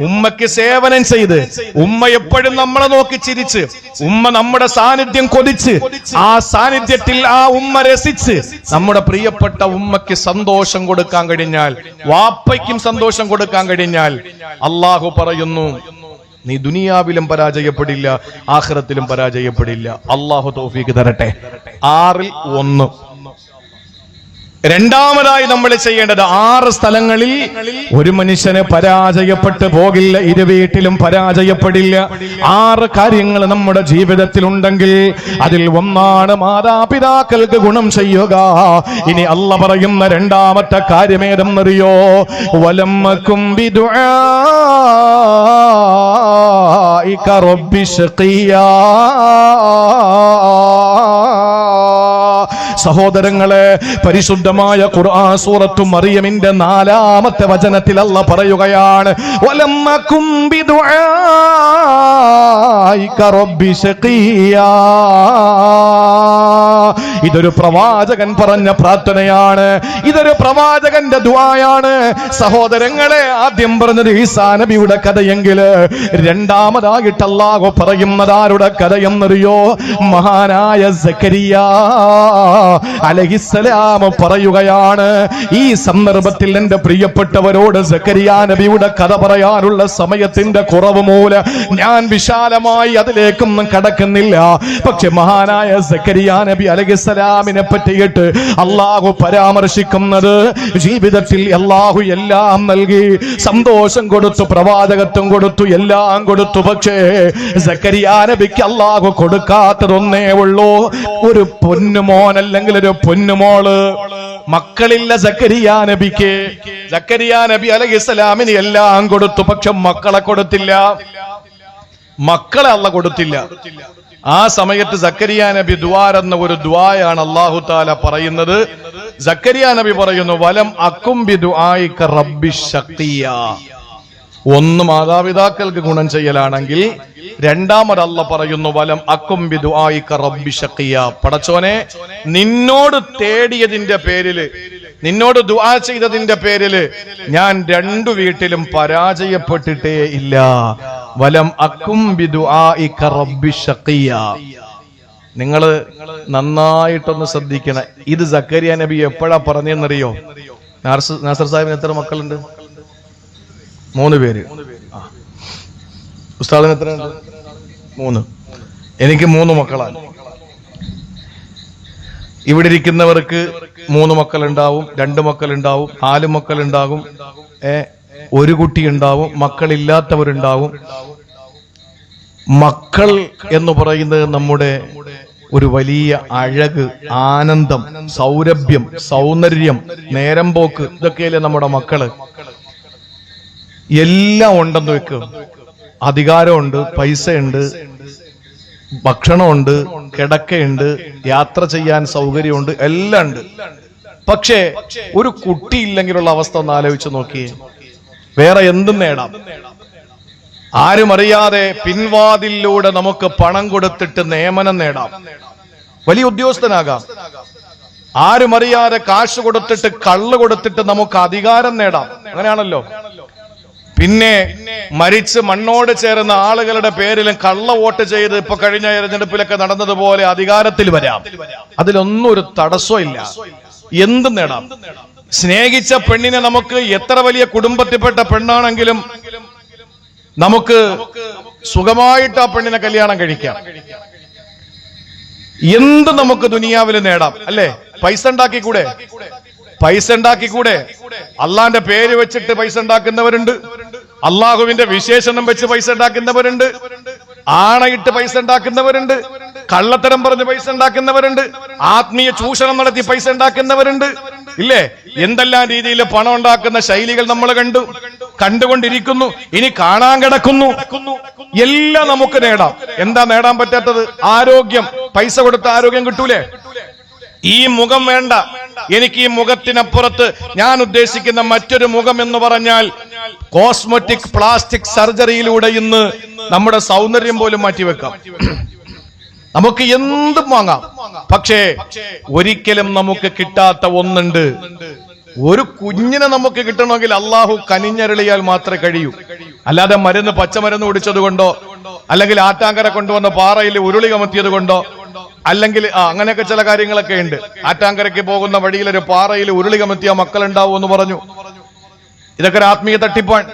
ഉമ്മയ്ക്ക് സേവനം ചെയ്ത്, ഉമ്മ എപ്പോഴും നമ്മളെ നോക്കി ചിരിച്ച്, ഉമ്മ നമ്മുടെ സാന്നിധ്യം കൊതിച്ച്, ആ സാന്നിധ്യത്തിൽ ആ ഉമ്മ രസിച്ച് നമ്മുടെ പ്രിയപ്പെട്ട ഉമ്മയ്ക്ക് സന്തോഷം കൊടുക്കാൻ കഴിഞ്ഞാൽ, വാപ്പയ്ക്കും സന്തോഷം കൊടുക്കാൻ കഴിഞ്ഞാൽ, അള്ളാഹു പറയുന്നു നീ ദുനിയാവിലും പരാജയപ്പെടില്ല, ആഖിറത്തിലും പരാജയപ്പെടില്ല. അള്ളാഹു തൗഫീഖ് തരട്ടെ. 6-1 രണ്ടാമതായി നമ്മൾ ചെയ്യേണ്ടത് 6 സ്ഥലങ്ങളിൽ ഒരു മനുഷ്യന് പരാജയപ്പെട്ടു പോകില്ല, ഇരുവീട്ടിലും പരാജയപ്പെടില്ല. 6 കാര്യങ്ങൾ നമ്മുടെ ജീവിതത്തിൽ ഉണ്ടെങ്കിൽ അതിൽ ഒന്നാണ് മാതാപിതാക്കൾക്ക് ഗുണം ചെയ്യുക. ഇനി അല്ലാഹ് പറയുന്ന രണ്ടാമത്തെ കാര്യം ഏതെന്നറിയോ? വലമ്മക്കും ബിദുആഇക റബ്ബി ശഖിയാ. സഹോദരങ്ങളെ, പരിശുദ്ധമായ ഖുർആൻ സൂറത്തു മറിയമിന്റെ 4-ാമത്തെ വചനത്തിൽ അല്ലാഹ് പറയുകയാണ്, വലമ്മകും ബിദുആഇക റബ്ബി ശഖിയാ. ഇതൊരു പ്രവാചകൻ പറഞ്ഞ പ്രാർത്ഥനയാണ്, ഇതൊരു പ്രവാചകന്റെ ദുആയാണ്. സഹോദരങ്ങളെ, ആദ്യം പറഞ്ഞത് ഈസാ നബിയുടെ കഥയെങ്കിൽ രണ്ടാമതായിട്ട് അല്ലാഹു പറയുന്നത് ആരുടെ കഥയെന്നറിയോ? മഹാനായ സക്കരിയ അലൈഹിസ്സലാം പറയുകയാണ്. ഈ സന്ദർഭത്തിൽ എന്റെ പ്രിയപ്പെട്ടവരോട് സക്കരിയ നബിയുടെ കഥ പറയാനുള്ള സമയത്തിന്റെ കുറവ് മൂലം ഞാൻ വിശാലമായി അതിലേക്കൊന്നും കടക്കുന്നില്ല. പക്ഷെ മഹാനായ സക്കരിയ നബി അലൈഹിസ്സലാമിനെ പറ്റിയിട്ട് അല്ലാഹു പരാമർശിക്കുന്നത്, ജീവിതത്തിൽ അല്ലാഹു എല്ലാം നൽകി, സന്തോഷം കൊടുത്തു, പ്രവാചകത്വം കൊടുത്തു, എല്ലാം കൊടുത്തു. പക്ഷേ സക്കരിയ നബിക്ക് അല്ലാഹു കൊടുക്കാത്തതൊന്നേ ഉള്ളൂ, ഒരു പൊന്നുമോൻ അല്ലെങ്കിൽ ഒരു പൊന്നുമോള്. മക്കളില്ല സക്കരിയ നബിക്ക്. സക്കരിയ നബി അലൈഹിസ്സലാമിന് എല്ലാം കൊടുത്തു, പക്ഷെ മക്കളെ കൊടുത്തില്ല. മക്കളെ അല്ലാഹു കൊടുത്തില്ല. ആ സമയത്ത് സക്കരിയ നബി ദുആരെന്ന ഒരു ദുആയാണ് അല്ലാഹു തആല പറയുന്നത്. സക്കരിയ നബി പറയുന്നു, വലം അക്കും ബിദുആഇക റബ്ബി ശഖിയാ. ഒന്ന് മാതാപിതാക്കൾക്ക് ഗുണം ചെയ്യലാണെങ്കിൽ, രണ്ടാമത് അല്ലാഹ് പറയുന്നു വലം അക്കും ബിദുആഇക റബ്ബി ശഖിയാ. പടച്ചോനെ, നിന്നോട് തേടിയതിന്റെ പേരില്, നിന്നോട് ദുആ ചെയ്തതിന്റെ പേരില് ഞാൻ 2 വീട്ടിലും പരാജയപ്പെട്ടിട്ടേ ഇല്ല. വലം അക്കും ബിദുആഇക റബ്ബി ശഖിയാ. നിങ്ങള് നന്നായിട്ടൊന്ന് ശ്രദ്ധിക്കണം. ഇത് സക്കരിയ നബി എപ്പോഴാ പറഞ്ഞെന്നറിയോ? നാസർ സാഹിബിന് എത്ര മക്കളുണ്ട്? 3 പേര്. ഉസ്താദിന് എത്രയുണ്ട്? 3. എനിക്ക് 3 മക്കളാണ്. ഇവിടെ ഇരിക്കുന്നവർക്ക് 3 മക്കളുണ്ടാവും, 2 മക്കളുണ്ടാവും, 4 മക്കളുണ്ടാകും, 1 കുട്ടി ഉണ്ടാവും, മക്കളില്ലാത്തവരുണ്ടാവും. മക്കൾ എന്ന് പറയുന്നത് നമ്മുടെ ഒരു വലിയ അഴക്, ആനന്ദം, സൗരഭ്യം, സൗന്ദര്യം, നേരമ്പോക്ക്, ഇതൊക്കെയല്ലേ നമ്മുടെ മക്കള്. എല്ലാം ഉണ്ടെന്ന് വെക്കും. അധികാരമുണ്ട്, പൈസയുണ്ട്, ഭക്ഷണമുണ്ട്, കിടക്കയുണ്ട്, യാത്ര ചെയ്യാൻ സൗകര്യമുണ്ട്, എല്ലാം ഉണ്ട്. പക്ഷേ ഒരു കുട്ടി ഇല്ലെങ്കിലുള്ള അവസ്ഥ ഒന്ന് ആലോചിച്ച് നോക്കിയേ. വേറെ എന്തും നേടാം. ആരും അറിയാതെ പിൻവാതിലൂടെ നമുക്ക് പണം കൊടുത്തിട്ട് നിയമനം നേടാം, വലിയ ഉദ്യോഗസ്ഥനാകാം. ആരും അറിയാതെ കാശ് കൊടുത്തിട്ട്, കള്ള് കൊടുത്തിട്ട് നമുക്ക് അധികാരം നേടാം. അങ്ങനെയാണല്ലോ. പിന്നെ മരിച്ച് മണ്ണോട് ചേർന്ന ആളുകളുടെ പേരിലും കള്ള വോട്ട് ചെയ്ത് ഇപ്പൊ കഴിഞ്ഞ തെരഞ്ഞെടുപ്പിലൊക്കെ നടന്നതുപോലെ അധികാരത്തിൽ വരാം. അതിലൊന്നും ഒരു തടസ്സമില്ല, എന്തും നേടാം. സ്നേഹിച്ച പെണ്ണിനെ നമുക്ക് എത്ര വലിയ കുടുംബത്തിൽപ്പെട്ട പെണ്ണാണെങ്കിലും നമുക്ക് സുഖമായിട്ട് ആ പെണ്ണിനെ കല്യാണം കഴിക്കാം. എന്ത് നമുക്ക് ദുനിയാവിൽ നേടാം, അല്ലേ? പൈസ ഉണ്ടാക്കിക്കൂടെ? പൈസ ഉണ്ടാക്കിക്കൂടെ? അള്ളാന്റെ പേര് വെച്ചിട്ട് പൈസ ഉണ്ടാക്കുന്നവരുണ്ട്, അള്ളാഹുവിന്റെ വിശേഷണം വെച്ച് പൈസ ഉണ്ടാക്കുന്നവരുണ്ട്, ആണയിട്ട് പൈസ ഉണ്ടാക്കുന്നവരുണ്ട്, കള്ളത്തരം പറഞ്ഞ് പൈസ ഉണ്ടാക്കുന്നവരുണ്ട്, ആത്മീയ ചൂഷണം നടത്തി പൈസ ഉണ്ടാക്കുന്നവരുണ്ട്, ഇല്ലേ? എന്തെല്ലാം രീതിയിൽ പണം ഉണ്ടാക്കുന്ന ശൈലികൾ നമ്മൾ കണ്ടുകൊണ്ടിരിക്കുന്നു, ഇനി കാണാൻ കിടക്കുന്നു. എല്ലാം നമുക്ക് നേടാം. എന്താ നേടാൻ പറ്റാത്തത്? ആരോഗ്യം. പൈസ കൊടുത്ത ആരോഗ്യം കിട്ടൂലേ? ഈ മുഖം വേണ്ട, എനിക്ക് ഈ മുഖത്തിനപ്പുറത്ത് ഞാൻ ഉദ്ദേശിക്കുന്ന മറ്റൊരു മുഖം എന്ന് പറഞ്ഞാൽ കോസ്മെറ്റിക് പ്ലാസ്റ്റിക് സർജറിയിലൂടെ ഇന്ന് നമ്മുടെ സൗന്ദര്യം പോലും മാറ്റിവെക്കാം. നമുക്ക് എന്തും വാങ്ങാം. പക്ഷേ ഒരിക്കലും നമുക്ക് കിട്ടാത്ത ഒന്നുണ്ട്. ഒരു കുഞ്ഞിനെ നമുക്ക് കിട്ടണമെങ്കിൽ അള്ളാഹു കനിഞ്ഞരളിയാൽ മാത്രമേ കഴിയൂ. അല്ലാതെ മരുന്ന്, പച്ചമരുന്ന് കുടിച്ചത് കൊണ്ടോ, അല്ലെങ്കിൽ ആറ്റാങ്കര കൊണ്ടുവന്ന പാറയിൽ ഉരുളി കമത്തിയത് കൊണ്ടോ, അല്ലെങ്കിൽ അങ്ങനെയൊക്കെ ചില കാര്യങ്ങളൊക്കെ ഉണ്ട്. ആറ്റാങ്കരയ്ക്ക് പോകുന്ന വഴിയിൽ ഒരു പാറയിൽ ഉരുളി കമത്തിയ മക്കളുണ്ടാവും എന്ന് പറഞ്ഞു. ഇതൊക്കെ ഒരു ആത്മീയ തട്ടിപ്പാണ്.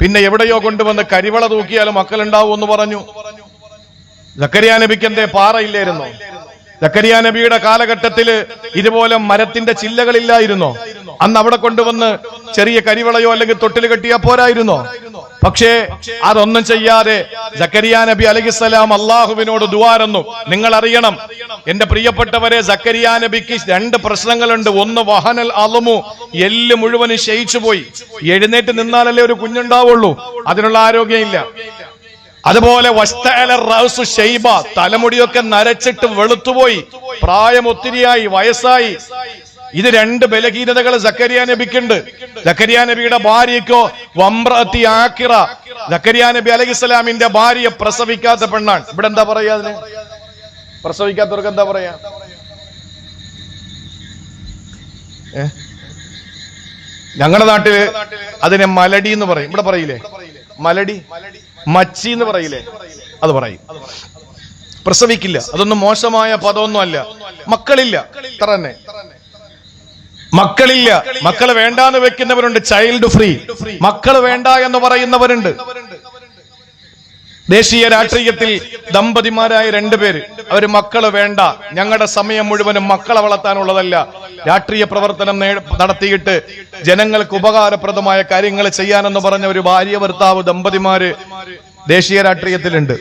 പിന്നെ എവിടെയോ കൊണ്ടുവന്ന് കരിവള തൂക്കിയാലും മക്കളുണ്ടാവും എന്ന് പറഞ്ഞു. സക്കരിയ നബിക്ക് എന്തേ പാറയില്ലായിരുന്നോ? സക്കരിയ നബിയുടെ കാലഘട്ടത്തില് ഇതുപോലെ മരത്തിന്റെ ചില്ലകളില്ലായിരുന്നോ? അന്ന് അവിടെ കൊണ്ടുവന്ന് ചെറിയ കരിവളയോ അല്ലെങ്കിൽ തൊട്ടിൽ കെട്ടിയാ പോരായിരുന്നോ? പക്ഷേ അതൊന്നും ചെയ്യാതെ സക്കരിയ നബി അലൈഹിസ്സലാം അള്ളാഹുവിനോട് ദുആരന്നു. നിങ്ങൾ അറിയണം എന്റെ പ്രിയപ്പെട്ടവരെ, സക്കരിയ നബിക്ക് രണ്ട് പ്രശ്നങ്ങളുണ്ട്. ഒന്ന് വഹനൽ അളമു, എല്ല് മുഴുവനും ക്ഷയിച്ചു പോയി. എഴുന്നേറ്റ് നിന്നാലല്ലേ ഒരു കുഞ്ഞുണ്ടാവുള്ളൂ, അതിനുള്ള ആരോഗ്യമില്ല. അതുപോലെ ഷൈബ, തലമുടിയൊക്കെ നരച്ചിട്ട് വെളുത്തുപോയി, പ്രായം ഒത്തിരിയായി, വയസ്സായി. ഇത് രണ്ട് ബലഹീനതകൾ സക്കരിയ നബിക്കുണ്ട്. സക്കരിയ നബിയുടെ ഭാര്യയ്ക്കോ വംറഅത്തി ആഖിറ, സക്കരിയ നബി അലൈഹിസ്സലാമിന്റെ ഭാര്യ പ്രസവിക്കാത്ത പെണ്ണാണ്. ഇവിടെ എന്താ പറയാ അതിന്? പ്രസവിക്കാത്തവർക്ക് എന്താ പറയാ? ഞങ്ങളുടെ നാട്ടില് അതിനെ മലടി എന്ന് പറയും. ഇവിടെ പറയില്ലേ മലടി? മച്ചി എന്ന് പറയില്ലേ? അത് പറയും. പ്രസവിക്കില്ല, അതൊന്നും മോശമായ പദമൊന്നും അല്ല. മക്കളില്ല, ഇത്ര തന്നെ. മക്കളില്ല, മക്കള് വേണ്ടാന്ന് വെക്കുന്നവരുണ്ട്, ചൈൽഡ് ഫ്രീ. മക്കള് വേണ്ട എന്ന് പറയുന്നവരുണ്ട്. ദേശീയ രാഷ്ട്രീയത്തിൽ ദമ്പതിമാരായ രണ്ടുപേര്, അവര് മക്കള് വേണ്ട, ഞങ്ങളുടെ സമയം മുഴുവനും മക്കളെ വളർത്താനുള്ളതല്ല, രാഷ്ട്രീയ പ്രവർത്തനം നടത്തിയിട്ട് ജനങ്ങൾക്ക് ഉപകാരപ്രദമായ കാര്യങ്ങൾ ചെയ്യാനെന്ന് പറഞ്ഞ ഒരു ഭാര്യ ഭർത്താവ് ദമ്പതിമാര് ദേശീയ രാഷ്ട്രീയത്തിലുണ്ട്.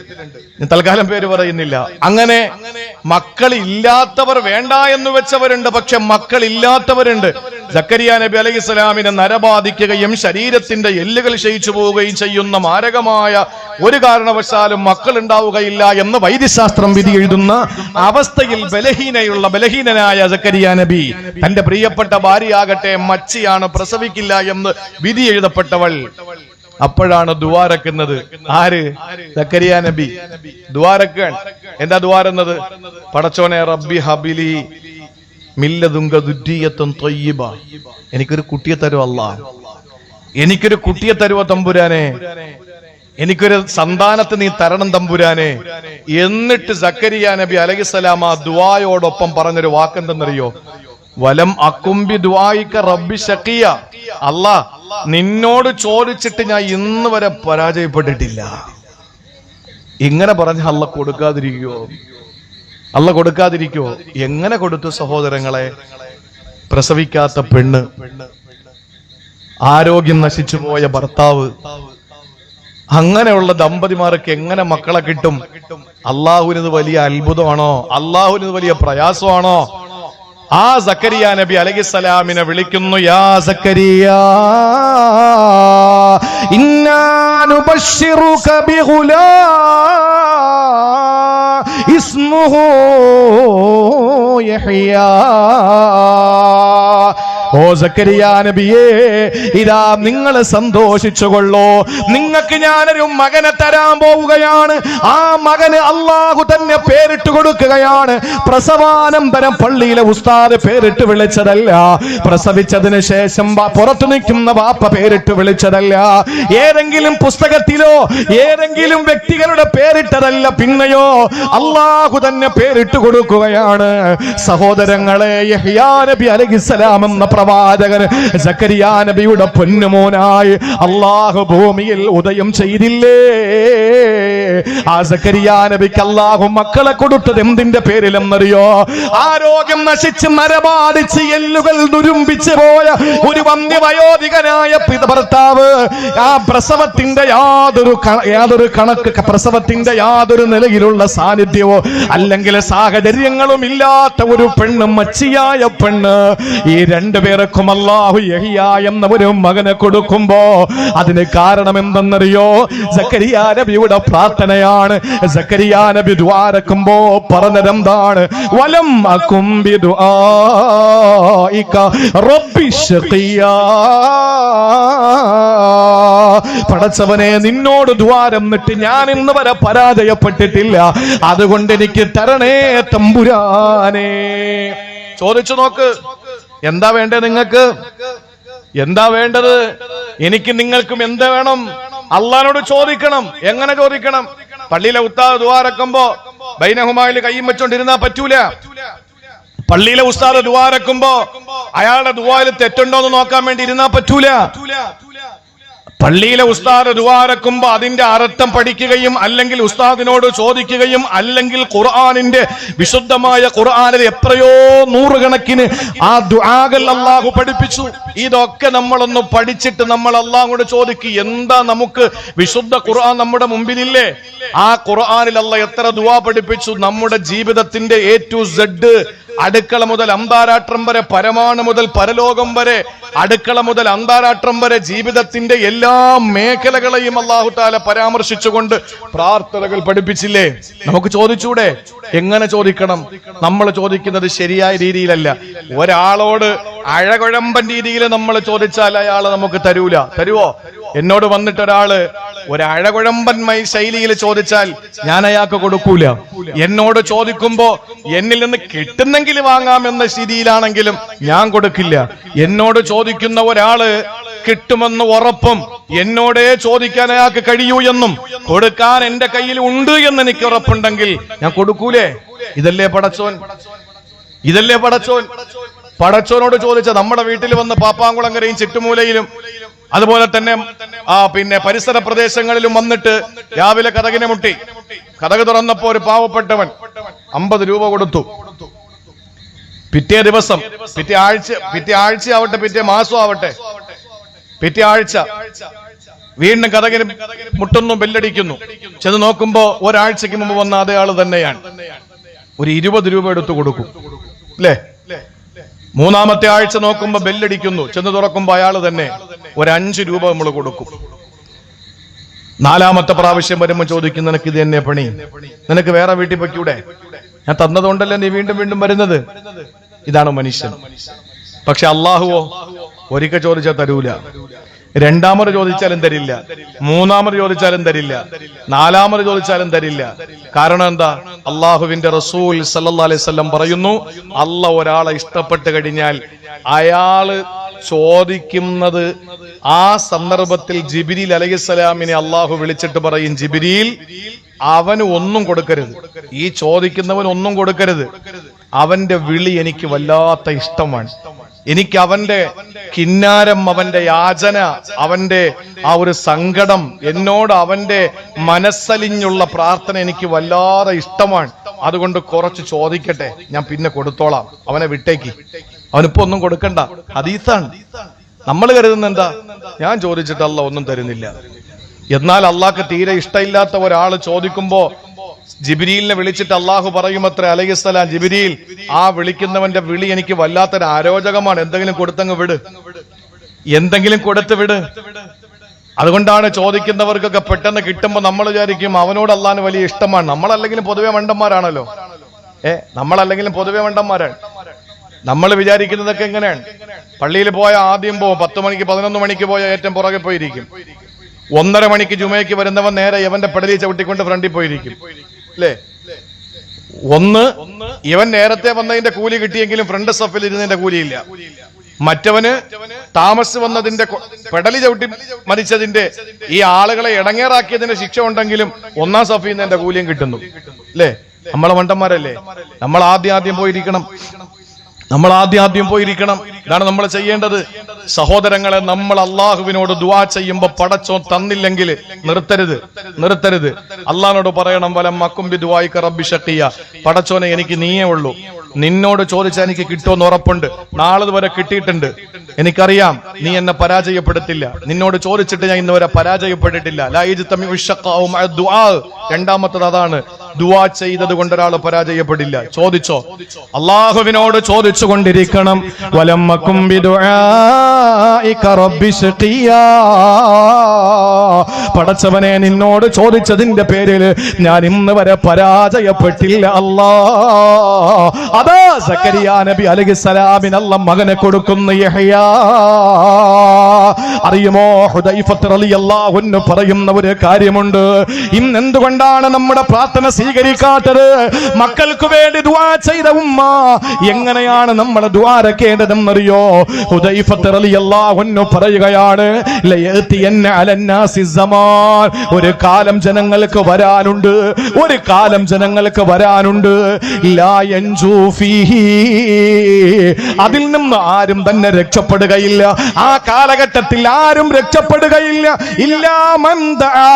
ഞാൻ തൽക്കാലം പേര് പറയുന്നില്ല. അങ്ങനെ മക്കളില്ലാത്തവർ വേണ്ട എന്ന് വെച്ചവരുണ്ട്, പക്ഷെ മക്കളില്ലാത്തവരുണ്ട്. സക്കരിയ നബി അലൈഹിസ്സലാമിനെ നരബാധിക്കുകയും ശരീരത്തിന്റെ എല്ലുകൾ ക്ഷയിച്ചു പോവുകയും ചെയ്യുന്ന മാരകമായ ഒരു കാരണവശാലും മക്കൾ ഉണ്ടാവുകയില്ല എന്ന് വൈദ്യശാസ്ത്രം വിധി എഴുതുന്ന അവസ്ഥയിൽ ബലഹീനനായ സക്കരിയ നബി തന്റെ പ്രിയപ്പെട്ട ഭാര്യയാകട്ടെ മച്ചിയാണ്, പ്രസവിക്കില്ല എന്ന് വിധി എഴുതപ്പെട്ടവൾ. അപ്പോഴാണ് ദുആരക്കുന്നത്. ആര്? സക്കരിയ നബി ദുആരക്കാൻ. എന്താ ദുആരുന്നത്? പടച്ചോനെ റബ്ബി ഹബിലി മില്ലദുങ്ക ദുർരിയത്തൻ ത്വയ്യിബ, എനിക്കൊരു കുട്ടിയെ തരുവോ അല്ലാഹ്, എനിക്കൊരു കുട്ടിയെ തരുവോ തമ്പുരാനെ, എനിക്കൊരു സന്താനത്തെ നീ തരണം തമ്പുരാനെ. എന്നിട്ട് സക്കരിയ നബി അലൈഹിസ്സലാം ആ ദുആയോടൊപ്പം പറഞ്ഞൊരു വാക്കെന്തെന്നറിയോ? വലം അക്കുംബി ദുആയിക റബ്ബി ശഖിയ, അല്ലാഹ് നിന്നോട് ചോദിച്ചിട്ട് ഞാൻ ഇന്ന് വരെ പരാജയപ്പെട്ടിട്ടില്ല. ഇങ്ങനെ പറഞ്ഞ അല്ലാഹ് കൊടുക്കാതിരിക്കുവോ? അല്ലാഹ് കൊടുക്കാതിരിക്കുവോ? എങ്ങനെ കൊടുത്തു സഹോദരങ്ങളെ? പ്രസവിക്കാത്ത പെണ്ണ്, ആരോഗ്യം നശിച്ചു പോയ ഭർത്താവ്, അങ്ങനെയുള്ള ദമ്പതിമാർക്ക് എങ്ങനെ മക്കളെ കിട്ടും? അള്ളാഹുവിന് വലിയ അത്ഭുതമാണോ? അള്ളാഹുവിന് വലിയ പ്രയാസമാണോ? ആ സക്കരിയ നബി അലൈഹിസ്സലാമിനെ വിളിക്കുന്നു. യാ സക്കരിയ ഇന്നാ നുബശ്ശിറുക ബിഗുലാം ഇസ്മുഹു യഹ്യാ. ഓ സക്കരിയ നബിയേ, ഇതാ നിങ്ങൾ സന്തോഷിച്ചുകൊള്ളൂ, നിങ്ങൾക്ക് ഞാനൊരു മകനെ തരാൻ പോവുകയാണ്. ആ മകന് അള്ളാഹു തന്നെ പേരിട്ട് കൊടുക്കുകയാണ്. പ്രസവാനന്തരം പള്ളിയിലെ ഉസ്താദ് പേരിട്ട് വിളിച്ചതല്ല, പ്രസവിച്ചതിന് ശേഷം പുറത്തു നിൽക്കുന്ന വാപ്പ പേരിട്ട് വിളിച്ചതല്ല, ഏതെങ്കിലും പുസ്തകത്തിലോ ഏതെങ്കിലും വ്യക്തികളുടെ പേരിട്ടതല്ല, പിന്നെയോ അള്ളാഹു തന്നെ പേരിട്ട് കൊടുക്കുകയാണ്. സഹോദരങ്ങളെ, യഹ്യാ നബി അലൈഹിസ്സലാം എന്ന പ്രവാചകൻ സക്കരിയ നബിയുടെ പൊന്നുമോനായി അള്ളാഹു ഭൂമിയിൽ ഉദയം ചെയ്തില്ലേ? ആ സക്കരിയ നബിക്ക് അള്ളാഹു മക്കളെ കൊടുത്തത് എന്തിന്റെ പേരിലെന്നറിയോ? ആരോഗ്യം നശിച്ച് നരബാധിച്ച് എല്ലുകൾ ദുരുമ്പിച്ചു പോയ ഒരു വന്യവയോധികനായ ഭർത്താവ്, ആ പ്രസവത്തിന്റെ യാതൊരു കണക്ക്, പ്രസവത്തിന്റെ യാതൊരു നിലയിലുള്ള സാന്നിധ്യമോ അല്ലെങ്കിൽ സാഹചര്യങ്ങളും ഇല്ലാത്ത ഒരു പെണ്ണ്, മച്ചിയായ പെണ്ണ്, ഈ രണ്ടുപേർക്കും അല്ലാഹു യഹ്യ എന്ന ഒരു മകനെ കൊടുക്കുമ്പോ അതിന് കാരണം എന്തെന്നറിയോ? സക്കരിയ നബിയുടെ പ്രാർത്ഥനയാണ്. സക്കരിയ നബി ദുആരക്കുമ്പോ പറഞ്ഞതെന്താണ്? വലം അകും ബിദുആഇക റബ്ബി ശഖിയാ. പടച്ചവനെ, നിന്നോട് ദ്വാരന്നിട്ട് ഞാൻ ഇന്ന് വരെ പരാജയപ്പെട്ടിട്ടില്ല, അതുകൊണ്ട് എനിക്ക് തരണേ തമ്പുരാനെ. ചോദിച്ചു നോക്ക്, എന്താ വേണ്ടത് നിങ്ങൾക്ക്? എന്താ വേണ്ടത്? എനിക്ക് നിങ്ങൾക്കും എന്താ വേണം? അള്ളാനോട് ചോദിക്കണം. എങ്ങനെ ചോദിക്കണം? പള്ളിയിലെ ഉസ്താദ് ദുആരക്കുമ്പോ ബൈനഹുമായിൽ കയ്യും വെച്ചോണ്ടിരുന്നാ പറ്റൂല. പള്ളിയിലെ ഉസ്താദ് ദുആരക്കുമ്പോ അയാളുടെ ദുആയിൽ തെറ്റുണ്ടോ എന്ന് നോക്കാൻ വേണ്ടി ഇരുന്നാ പറ്റൂല. പള്ളിയിലെ ഉസ്താദ് ദുആരക്കുമ്പോ അതിന്റെ അർത്ഥം പഠിക്കുകയും അല്ലെങ്കിൽ ഉസ്താദിനോട് ചോദിക്കുകയും അല്ലെങ്കിൽ ഖുർആനിന്റെ വിശുദ്ധമായ ഖുർആനിൽ എത്രയോ നൂറുകണക്കിന് ആ ദുആകൾ അല്ലാഹു പഠിപ്പിച്ചു. ഇതൊക്കെ നമ്മളൊന്ന് പഠിച്ചിട്ട് നമ്മൾ അല്ലാഹുവോട് ചോദിക്കും, എന്താ നമുക്ക് വിശുദ്ധ ഖുർആൻ നമ്മുടെ മുമ്പിലില്ലേ? ആ ഖുർആനിൽ അല്ലാഹു എത്ര ദുആ പഠിപ്പിച്ചു. നമ്മുടെ ജീവിതത്തിന്റെ A to Z, അടുക്കള മുതൽ അന്താരാഷ്ട്രം വരെ, പരമാണു മുതൽ പരലോകം വരെ, അടുക്കള മുതൽ അന്താരാഷ്ട്രം വരെ, ജീവിതത്തിന്റെ എല്ലാ മേഖലകളെയും അല്ലാഹു തആല പരാമർശിച്ചുകൊണ്ട് പ്രാർത്ഥനകൾ പഠിപ്പിച്ചില്ലേ? നമുക്ക് ചോദിച്ചൂടെ? എങ്ങനെ ചോദിക്കണം? നമ്മൾ ചോദിക്കുന്നത് ശരിയായ രീതിയിലല്ല. ഒരാളോട് അഴകുഴമ്പൻ രീതിയിൽ നമ്മൾ ചോദിച്ചാൽ അയാൾ നമുക്ക് തരൂല. തരുവോ? എന്നോട് വന്നിട്ട് ഒരാള് ഒരു അഴകുഴമ്പന്മയ ശൈലിയിൽ ചോദിച്ചാൽ ഞാൻ അയാൾക്ക് കൊടുക്കൂല. എന്നോട് ചോദിക്കുമ്പോ എന്നിൽ നിന്ന് കിട്ടുന്നെങ്കിൽ വാങ്ങാമെന്ന സ്ഥിതിയിലാണെങ്കിലും ഞാൻ കൊടുക്കില്ല. എന്നോട് ചോദിക്കുന്ന ഒരാള് കിട്ടുമെന്ന് ഉറപ്പും എന്നോടേ ചോദിക്കാൻ അയാൾക്ക് കഴിയൂ എന്നും കൊടുക്കാൻ എന്റെ കയ്യിൽ ഉണ്ട് എന്ന് എനിക്ക് ഉറപ്പുണ്ടെങ്കിൽ ഞാൻ കൊടുക്കൂലേ? ഇതല്ലേ പടച്ചോൻ? ഇതല്ലേ പടച്ചോൻ? പടച്ചോനോട് ചോദിച്ച നമ്മുടെ വീട്ടിൽ വന്ന് പാപ്പാങ്കുളങ്ങരയും ചുറ്റുമൂലയിലും അതുപോലെ തന്നെ പിന്നെ പരിസര പ്രദേശങ്ങളിലും വന്നിട്ട് രാവിലെ കതകിനെ മുട്ടി. കതക് തുറന്നപ്പോ ഒരു പാവപ്പെട്ടവൻ 50 രൂപ കൊടുത്തു. പിറ്റേ ദിവസം, പിറ്റേ ആഴ്ച ആവട്ടെ, പിറ്റേ മാസം ആവട്ടെ, പിറ്റേ ആഴ്ച വീണ്ടും കതകിന് മുട്ടുന്നു, ബെല്ലടിക്കുന്നു. ചെന്ന് നോക്കുമ്പോ ഒരാഴ്ചക്ക് മുമ്പ് വന്ന അതേ ആള് തന്നെയാണ്. ഒരു 20 രൂപ എടുത്തു കൊടുക്കും അല്ലേ? മൂന്നാമത്തെ ആഴ്ച നോക്കുമ്പോ ബെല്ലടിക്കുന്നു. ചെന്ന് തുറക്കുമ്പോ അയാൾ തന്നെ ഒരു 5 രൂപ നമ്മൾ കൊടുക്കും. നാലാമത്തെ പ്രാവശ്യം വരുമ്പോ ചോദിക്കും, നിനക്ക് ഇത് തന്നെ പണി? നിനക്ക് വേറെ വീട്ടിൽ പൊയ്ക്കൂടെ? ഞാൻ തന്നതുകൊണ്ടല്ലേ നീ വീണ്ടും വീണ്ടും വരുന്നത്? ഇതാണ് മനുഷ്യൻ. പക്ഷെ അള്ളാഹുവോ ഒരിക്കൽ ചോദിച്ചാൽ തരൂല, രണ്ടാമത് ചോദിച്ചാലും തരില്ല, മൂന്നാമത് ചോദിച്ചാലും തരില്ല, നാലാമത് ചോദിച്ചാലും തരില്ല. കാരണം എന്താ? അള്ളാഹുവിന്റെ റസൂൽ സല്ലല്ലാഹു അലൈഹി വസല്ലം പറയുന്നു, അള്ളാഹ് ഒരാളെ ഇഷ്ടപ്പെട്ട് കഴിഞ്ഞാൽ അയാള് ചോദിക്കുന്നത് ആ സന്ദർഭത്തിൽ ജിബ്രീൽ അലൈഹിസ്സലാമിനെ അള്ളാഹു വിളിച്ചിട്ട് പറയും, ജിബ്രീൽ അവന് ഒന്നും കൊടുക്കരുത്, ഈ ചോദിക്കുന്നവൻ ഒന്നും കൊടുക്കരുത്. അവന്റെ വിളി എനിക്ക് വല്ലാത്ത ഇഷ്ടമാണ്. എനിക്ക് അവന്റെ കിന്നാരം, അവന്റെ യാചന, അവന്റെ ആ ഒരു സങ്കടം, എന്നോട് അവന്റെ മനസ്സലിഞ്ഞുള്ള പ്രാർത്ഥന എനിക്ക് വല്ലാതെ ഇഷ്ടമാണ്. അതുകൊണ്ട് കുറച്ച് ചോദിക്കട്ടെ, ഞാൻ പിന്നെ കൊടുത്തോളാം, അവനെ വിട്ടേക്ക്, അവനിപ്പോ ഒന്നും കൊടുക്കണ്ട. ഹദീസാണ്. നമ്മൾ കരുതുന്ന എന്താ? ഞാൻ ചോദിച്ചിട്ട് അല്ലാഹ് ഒന്നും തരുന്നില്ല. എന്നാൽ അള്ളാഹ്ക്ക് തീരെ ഇഷ്ടമില്ലാത്ത ഒരാള് ചോദിക്കുമ്പോ ജിബ്രീലിനെ വിളിച്ചിട്ട് അള്ളാഹു പറയുമത്രേ അലൈഹിസ്സലാം, ജിബ്രീൽ, ആ വിളിക്കുന്നവന്റെ വിളി എനിക്ക് വല്ലാത്തൊരു അരോചകമാണ്, എന്തെങ്കിലും കൊടുത്തങ്ങ് വിട്, എന്തെങ്കിലും കൊടുത്ത് വിട്. അതുകൊണ്ടാണ് ചോദിക്കുന്നവർക്കൊക്കെ പെട്ടെന്ന് കിട്ടുമ്പോ നമ്മൾ വിചാരിക്കും അവനോട് അള്ളാഹിന് വലിയ ഇഷ്ടമാണ്. നമ്മളല്ലെങ്കിലും പൊതുവെ മണ്ടന്മാരാണല്ലോ. നമ്മളല്ലെങ്കിലും പൊതുവെ മണ്ടന്മാരാണ്. നമ്മൾ വിചാരിക്കുന്നതൊക്കെ എങ്ങനെയാണ്? പള്ളിയിൽ പോയ ആദ്യം പോവും, 10 മണിക്ക് 11 മണിക്ക് പോയ ഏറ്റവും പുറകെ പോയിരിക്കും. 1:30 മണിക്ക് ജുമയ്ക്ക് വരുന്നവൻ നേരെ ഇവന്റെ പെടലി ചവിട്ടിക്കൊണ്ട് ഫ്രണ്ടിൽ പോയിരിക്കും അല്ലേ? ഇവൻ നേരത്തെ വന്നതിന്റെ കൂലി കിട്ടിയെങ്കിലും ഫ്രണ്ട് സഫിൽ ഇരുന്നതിന്റെ കൂലിയില്ല. മറ്റവന് താമസിച്ച് വന്നതിന്റെ പെടലി ചവിട്ടി മരിച്ചതിന്റെ ഈ ആളുകളെ ഇടങ്ങേറാക്കിയതിന്റെ ശിക്ഷ ഉണ്ടെങ്കിലും 1-ാം സഫിൽ നിന്ന് എന്റെ കൂലിയും കിട്ടുന്നു അല്ലേ? നമ്മളെ മണ്ടന്മാരല്ലേ? നമ്മൾ ആദ്യം പോയിരിക്കണം. ഇതാണ് നമ്മൾ ചെയ്യേണ്ടത്. സഹോദരങ്ങളെ, നമ്മൾ അള്ളാഹുവിനോട് ദുആ ചെയ്യുമ്പോ പടച്ചോൻ തന്നില്ലെങ്കിൽ നിർത്തരുത്. അള്ളാഹിനോട് പറയണം, വലം അക്കും ബി ദുആഇക റബ്ബി ഷഖിയ, പടച്ചോനെ എനിക്ക് നീയേ ഉള്ളൂ, നിന്നോട് ചോദിച്ചാൽ എനിക്ക് കിട്ടുമെന്ന് ഉറപ്പുണ്ട്. നാളെ വരെ കിട്ടിയിട്ടുണ്ട്, എനിക്കറിയാം നീ എന്നെ പരാജയപ്പെടുത്തില്ല. നിന്നോട് ചോദിച്ചിട്ട് ഞാൻ ഇന്ന് വരെ പരാജയപ്പെട്ടിട്ടില്ല. ലാ യജ്തമിഉ ശഖാഉ മഅ ദുആ. രണ്ടാമത്തത് അതാണ്, ദുആ ചെയ്തത് കൊണ്ട് ഒരാൾ പരാജയപ്പെടില്ല. ചോദിച്ചോ, അള്ളാഹുവിനോട് ചോദിച്ചു കൊണ്ടിരിക്കണം. വലമ്മക്കും ബിദുആഇക റബ്ബി ശഖിയാ, പടച്ചവനെ നിന്നോട് ചോദിച്ചതിന്റെ പേരിൽ ഞാൻ ഇന്ന് വരെ പരാജയപ്പെട്ടില്ല അല്ലാ. അതാ സക്കരിയാ നബി അലൈഹിസ്സലാമിന് അല്ലാഹ് മകനെ കൊടുക്കുന്ന യഹ്യാ. അറിയുമോ, ഹുദൈഫത്ത് റളിയല്ലാഹു അൻഹു പറയുന്ന ഒരു കാര്യമുണ്ട്. ഇന്ന് എന്തുകൊണ്ടാണ് നമ്മുടെ പ്രാർത്ഥന സ്വീകരിക്കാത്തത്? മക്കൾക്ക് വേണ്ടി ദുആ ചെയ്ത ഉമ്മ എങ്ങനെയാണ് നമ്മൾ ദുആരക്കേണ്ടതെന്നറിയോ? ഹുദൈഫത്ത് റളിയല്ലാഹു അൻഹു പറയുകയാണ്, ലയതിയന്ന അലന്നാസി സമാൻ, ഒരു കാലം ജനങ്ങൾക്ക് വരാനുണ്ട്, ലാ യൻജു ഫീഹി, അതിൽ നിന്ന് ആരും തന്നെ രക്ഷപ്പെടുകയില്ല. ആ കാലഘട്ടത്തിൽ ആരും രക്ഷപ്പെടുകയില്ല. ഇല്ലാ മൻ ദആ,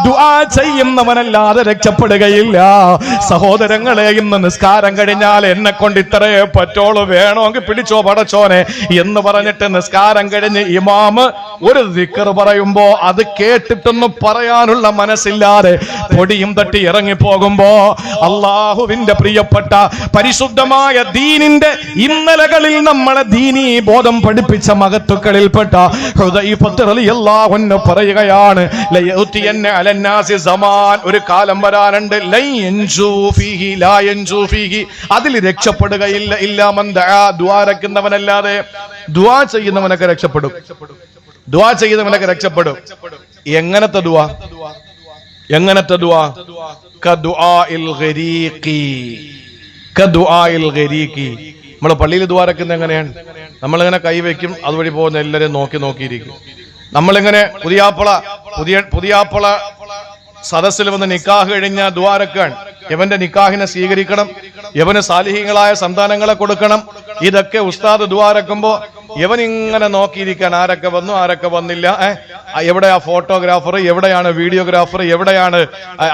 ദുആ ചെയ്യുന്നവനല്ലാതെ രക്ഷപ്പെടുകയില്ല. സഹോദരങ്ങളെ, ഇന്ന് നിസ്കാരം കഴിഞ്ഞാൽ എന്നെ കൊണ്ട് ഇത്രയേ പറ്റോളൂ, വേണമെങ്കിൽ പിടിച്ചോ പടച്ചോനെ എന്ന് പറഞ്ഞിട്ട് നിസ്കാരം കഴിഞ്ഞ് ഇമാമ് ഒരു ദിക്ർ പറയുമ്പോ അത് കേട്ടിട്ടൊന്നും പറയാനുള്ള മനസ്സില്ലാതെ പൊടിയും തട്ടി ഇറങ്ങി പോകുമ്പോ അള്ളാഹുവിന്റെ പ്രിയപ്പെട്ട പരിശുദ്ധമായ ദീനിന്റെ ഇന്നലകളിൽ നമ്മളെ ദീനീ ബോധം പഠിപ്പിച്ച മഹത്തുക്കളിൽപ്പെട്ട ഹുദൈഫത്ത് റളിയല്ലാഹു അൻഹു പറയുകയാണ്, ലയഅതിയന്ന അലന്നാസി സമാൻ, ഒരു കാലം വരാനുണ്ട്, ലയൻജു ഫീഹി ലാ യൻജു ഫീഹി, അതിൽ രക്ഷപ്പെടുകയില്ല ഇല്ലാ മൻ ദആ, ദുആ ചെയ്യുന്നവനല്ലാതെ. ദുആ ചെയ്യുന്നവനൊക്കെ രക്ഷപ്പെടും, ദുആ ചെയ്യുന്നവനൊക്കെ രക്ഷപ്പെടും. എങ്ങനത്തെ ദുആ? എങ്ങനത്തെ ദുആ? കദുആഇൽ ഗരീഖി, കദുആഇൽ ഗരീഖി. നമ്മൾ പള്ളിയിൽ ദുആ രക്കുന്നത് എങ്ങനെയാണ്? നമ്മളിങ്ങനെ കൈവയ്ക്കും, അതുവഴി പോകുന്ന എല്ലാവരെയും നോക്കിയിരിക്കും. നമ്മളിങ്ങനെ പുതിയാപ്പള സദസ്സിൽ വന്ന് നിക്കാഹ് കഴിഞ്ഞ ദുആരക്കാൻ, യവന്റെ നിക്കാഹിനെ സ്വീകരിക്കണം, യവന് സാലിഹീങ്ങളായ സന്താനങ്ങളെ കൊടുക്കണം. ഇതൊക്കെ ഉസ്താദ് ദുആരക്കുമ്പോ യവൻ ഇങ്ങനെ നോക്കിയിരിക്കാൻ, ആരൊക്കെ വന്നു ആരൊക്കെ വന്നില്ല, എവിടെയാ ഫോട്ടോഗ്രാഫർ, എവിടെയാണ് വീഡിയോഗ്രാഫർ, എവിടെയാണ്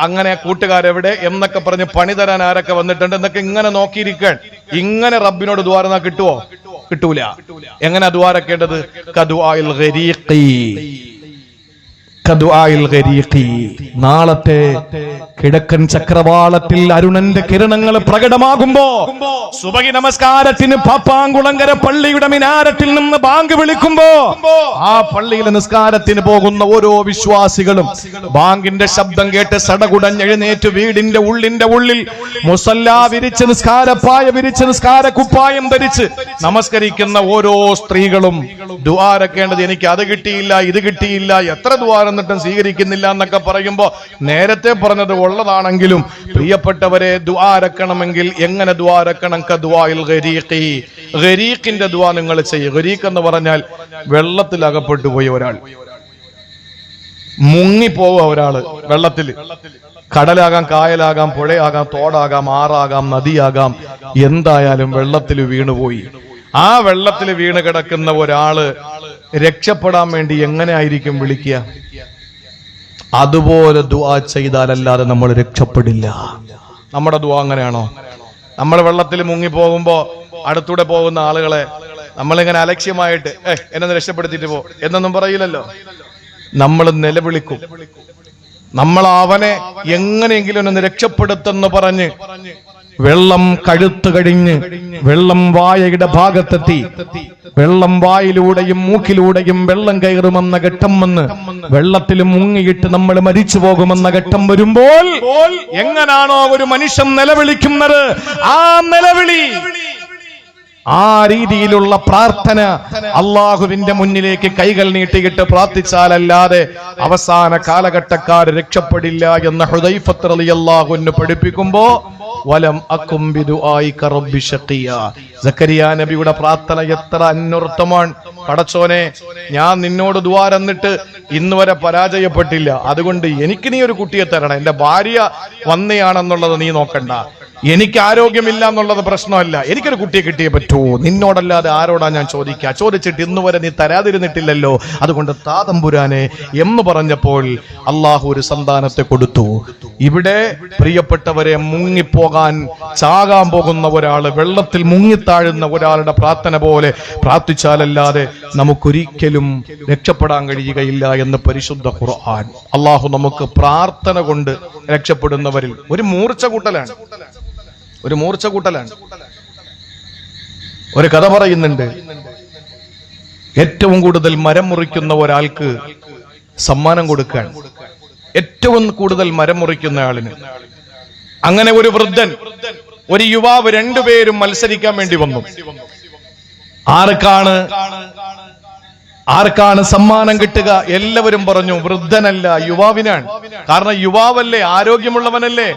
അങ്ങനെ കൂട്ടുകാരെവിടെ എന്നൊക്കെ പറഞ്ഞ് പണി തരാൻ ആരൊക്കെ വന്നിട്ടുണ്ട് എന്നൊക്കെ ഇങ്ങനെ നോക്കിയിരിക്കാൻ. ഇങ്ങനെ റബ്ബിനോട് ദുആ കിട്ടുവോ? കിട്ടൂല. എങ്ങനെ ദുആരക്കേണ്ടത്? കദുആഇൽ ഗരീഖി, കദുആഇൽ ഗരീഖി. നാളത്തെ കിഴക്കൻ ചക്രവാളത്തിൽ അരുണന്റെ കിരണങ്ങൾ പ്രകടമാകുമ്പോ സുബഹി നമസ്കാരത്തിന് പാപ്പാങ്കുളങ്കര പള്ളിയുടെ മിനാരത്തിൽ നിന്ന് ബാങ്ക് വിളിക്കുമ്പോ ആ പള്ളിയിലെ നിസ്കാരത്തിന് പോകുന്ന ഓരോ വിശ്വാസികളും ബാങ്കിന്റെ ശബ്ദം കേട്ട് സടകുടഞ്ഞെഴുന്നേറ്റ് വീടിന്റെ ഉള്ളിൽ മുസല്ല വിരിച്ച് നിസ്കാരപ്പായ വിരിച്ച് നിസ്കാര കുപ്പായം ധരിച്ച് നമസ്കരിക്കുന്ന ഓരോ സ്ത്രീകളും ദുആരക്കേണ്ടത്, എനിക്ക് അത് കിട്ടിയില്ല ഇത് കിട്ടിയില്ല, എത്ര ദുആ എന്നിട്ടും സ്വീകരിക്കുന്നില്ല എന്നൊക്കെ പറയുമ്പോ നേരത്തെ പറഞ്ഞത് ഉള്ളതാണെങ്കിലും പ്രിയപ്പെട്ടവരെ, ദുആരക്കണമെങ്കിൽ എങ്ങനെ ദുആരക്കണം? കദുആഇൽ ഗരീഖി, ഗരീഖിന്റെ ദുആ നിങ്ങൾ ചെയ്യുക. ഗരീഖ് എന്ന് പറഞ്ഞാൽ വെള്ളത്തിൽ അകപ്പെട്ടു പോയി ഒരാൾ, മുങ്ങിപ്പോവുക ഒരാള് വെള്ളത്തിൽ. കടലാകാം, കായലാകാം, പുഴയാകാം, തോടാകാം, ആറാകാം, നദിയാകാം, എന്തായാലും വെള്ളത്തിൽ വീണുപോയി. ആ വെള്ളത്തിൽ വീണ് കിടക്കുന്ന ഒരാള് രക്ഷപ്പെടാൻ വേണ്ടി എങ്ങനെ ആയിരിക്കും വിളിക്കുക? അതുപോലെ ദുആ ചെയ്താലല്ലാതെ നമ്മൾ രക്ഷപ്പെടില്ല. നമ്മുടെ ദുആ അങ്ങനെയാണോ? നമ്മൾ വെള്ളത്തിൽ മുങ്ങിപ്പോകുമ്പോ അടുത്തൂടെ പോകുന്ന ആളുകളെ നമ്മളിങ്ങനെ അലക്ഷ്യമായിട്ട് എന്നെ രക്ഷപ്പെടുത്തിയിട്ട് പോ എന്നൊന്നും പറയില്ലല്ലോ. നമ്മൾ നിലവിളിക്കും, നമ്മൾ അവനെ എങ്ങനെയെങ്കിലും ഒന്ന് രക്ഷപ്പെടുത്തെന്ന് പറഞ്ഞ് വെള്ളം കഴുത്ത് കഴിഞ്ഞ് വെള്ളം വായയുടെ ഭാഗത്തെത്തി, വെള്ളം വായിലൂടെയും മൂക്കിലൂടെയും വെള്ളം കയറുമെന്ന ഘട്ടം വന്ന് വെള്ളത്തിൽ മുങ്ങിയിട്ട് നമ്മൾ മരിച്ചു പോകുമെന്ന ഘട്ടം വരുമ്പോൾ എങ്ങനാണോ ഒരു മനുഷ്യൻ നിലവിളിക്കുന്നത്, ആ നിലവിളി, ആ രീതിയിലുള്ള പ്രാർത്ഥന അള്ളാഹുവിന്റെ മുന്നിലേക്ക് കൈകൾ നീട്ടിയിട്ട് പ്രാർത്ഥിച്ചാലല്ലാതെ അവസാന കാലഘട്ടക്കാർ രക്ഷപ്പെടില്ല എന്ന് ഹുദൈഫത്ത് റളിയല്ലാഹു അൻഹു പഠിപ്പിക്കുമ്പോ വലം അകും ബിദുആയിക റബ്ബി ശഖിയ, സക്കരിയ നബിയുടെ പ്രാർത്ഥന എത്ര അന്വർത്ഥമാണ്. പടച്ചോനെ, ഞാൻ നിന്നോട് ദുആ എന്നിട്ട് ഇന്ന് വരെ പരാജയപ്പെട്ടില്ല, അതുകൊണ്ട് എനിക്ക് നീ ഒരു കുട്ടിയെ തരണം. എന്റെ ഭാര്യ വന്നയാണെന്നുള്ളത് നീ നോക്കണ്ട, എനിക്ക് ആരോഗ്യമില്ല എന്നുള്ളത് പ്രശ്നമല്ല, എനിക്കൊരു കുട്ടിയെ കിട്ടിയേ പറ്റൂ, നിന്നോടല്ലാതെ ആരോടാ ഞാൻ ചോദിക്കുക, ചോദിച്ചിട്ട് ഇന്ന് വരെ നീ തരാതിരുന്നിട്ടില്ലല്ലോ, അതുകൊണ്ട് താതമ്പുരാനെ എന്ന് പറഞ്ഞപ്പോൾ അള്ളാഹു ഒരു സന്താനത്തെ കൊടുത്തു. ഇവിടെ പ്രിയപ്പെട്ടവരെ, മുങ്ങിപ്പോകാൻ ചാകാൻ പോകുന്ന ഒരാള്, വെള്ളത്തിൽ മുങ്ങിത്താഴുന്ന ഒരാളുടെ പ്രാർത്ഥന പോലെ പ്രാർത്ഥിച്ചാലല്ലാതെ നമുക്കൊരിക്കലും രക്ഷപ്പെടാൻ കഴിയുകയില്ല എന്ന് പരിശുദ്ധ ഖുർആൻ. അള്ളാഹു നമുക്ക് പ്രാർത്ഥന കൊണ്ട് രക്ഷപ്പെടുന്നവരിൽ ഒരു മൂർച്ച കൂട്ടലാണ്. ഒരു കഥ പറയുന്നുണ്ട്. ഏറ്റവും കൂടുതൽ മരം മുറിക്കുന്ന ഒരാൾക്ക് സമ്മാനം കൊടുക്കാൻ, ഏറ്റവും കൂടുതൽ മരം മുറിക്കുന്ന ആളിന്. അങ്ങനെ ഒരു വൃദ്ധൻ, ഒരു യുവാവ്, രണ്ടുപേരും മത്സരിക്കാൻ വേണ്ടി വന്നു. ആർക്കാണ് സമ്മാനം കിട്ടുക? എല്ലാവരും പറഞ്ഞു വൃദ്ധനല്ല, യുവാവിനാണ്. കാരണം യുവാവല്ലേ, ആരോഗ്യമുള്ളവനല്ലേ.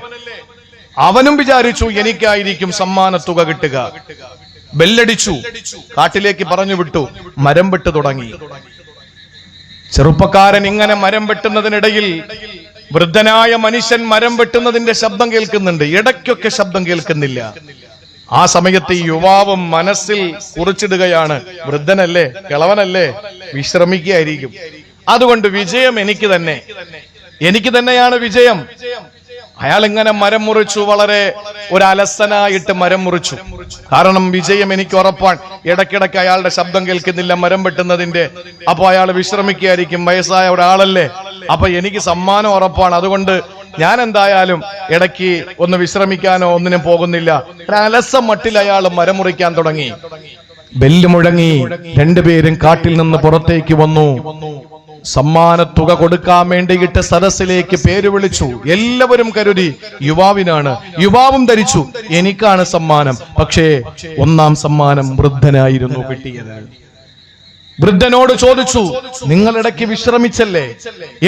അവനും വിചാരിച്ചു എനിക്കായിരിക്കും സമ്മാനത്തുക കിട്ടുക. ബെല്ലടിച്ചു, കാട്ടിലേക്ക് പറഞ്ഞു വിട്ടു, മരം വെട്ട് തുടങ്ങി. ചെറുപ്പക്കാരൻ ഇങ്ങനെ മരം വെട്ടുന്നതിനിടയിൽ വൃദ്ധനായ മനുഷ്യൻ മരം വെട്ടുന്നതിന്റെ ശബ്ദം കേൾക്കുന്നുണ്ട്. ഇടയ്ക്കൊക്കെ ശബ്ദം കേൾക്കുന്നില്ല. ആ സമയത്ത് ഈ യുവാവ് മനസ്സിൽ കുറിച്ചിടുകയാണ്, വൃദ്ധനല്ലേ, കിളവനല്ലേ, വിശ്രമിക്കുകയായിരിക്കും, അതുകൊണ്ട് വിജയം എനിക്ക് തന്നെയാണ് വിജയം. അയാൾ ഇങ്ങനെ മരം മുറിച്ചു, വളരെ ഒരു അലസനായിട്ട് മരം മുറിച്ചു. കാരണം വിജയം എനിക്ക് ഉറപ്പാണ്. ഇടയ്ക്കിടയ്ക്ക് അയാളുടെ ശബ്ദം കേൾക്കുന്നില്ല മരം വെട്ടുന്നതിന്റെ. അപ്പൊ അയാൾ വിശ്രമിക്കുകയായിരിക്കും, വയസ്സായ ഒരാളല്ലേ, അപ്പൊ എനിക്ക് സമ്മാനം ഉറപ്പാണ്, അതുകൊണ്ട് ഞാൻ എന്തായാലും ഇടയ്ക്ക് ഒന്ന് വിശ്രമിക്കാനോ ഒന്നിനും പോകുന്നില്ല. അലസം മട്ടിൽ അയാൾ മരം മുറിക്കാൻ തുടങ്ങി. ബെല്ല് മുഴങ്ങി. രണ്ടുപേരും കാട്ടിൽ നിന്ന് പുറത്തേക്ക് വന്നു. സമ്മാനത്തുക കൊടുക്കാൻ വേണ്ടിയിട്ട് സദസ്സിലേക്ക് പേര് വിളിച്ചു. എല്ലാവരും കരുതി യുവാവിനാണ്. യുവാവും ധരിച്ചു എനിക്കാണ് സമ്മാനം. പക്ഷേ ഒന്നാം സമ്മാനം വൃദ്ധനായിരുന്നു കിട്ടിയത്. വൃദ്ധനോട് ചോദിച്ചു, നിങ്ങൾ ഇടയ്ക്ക് വിശ്രമിച്ചല്ലേ,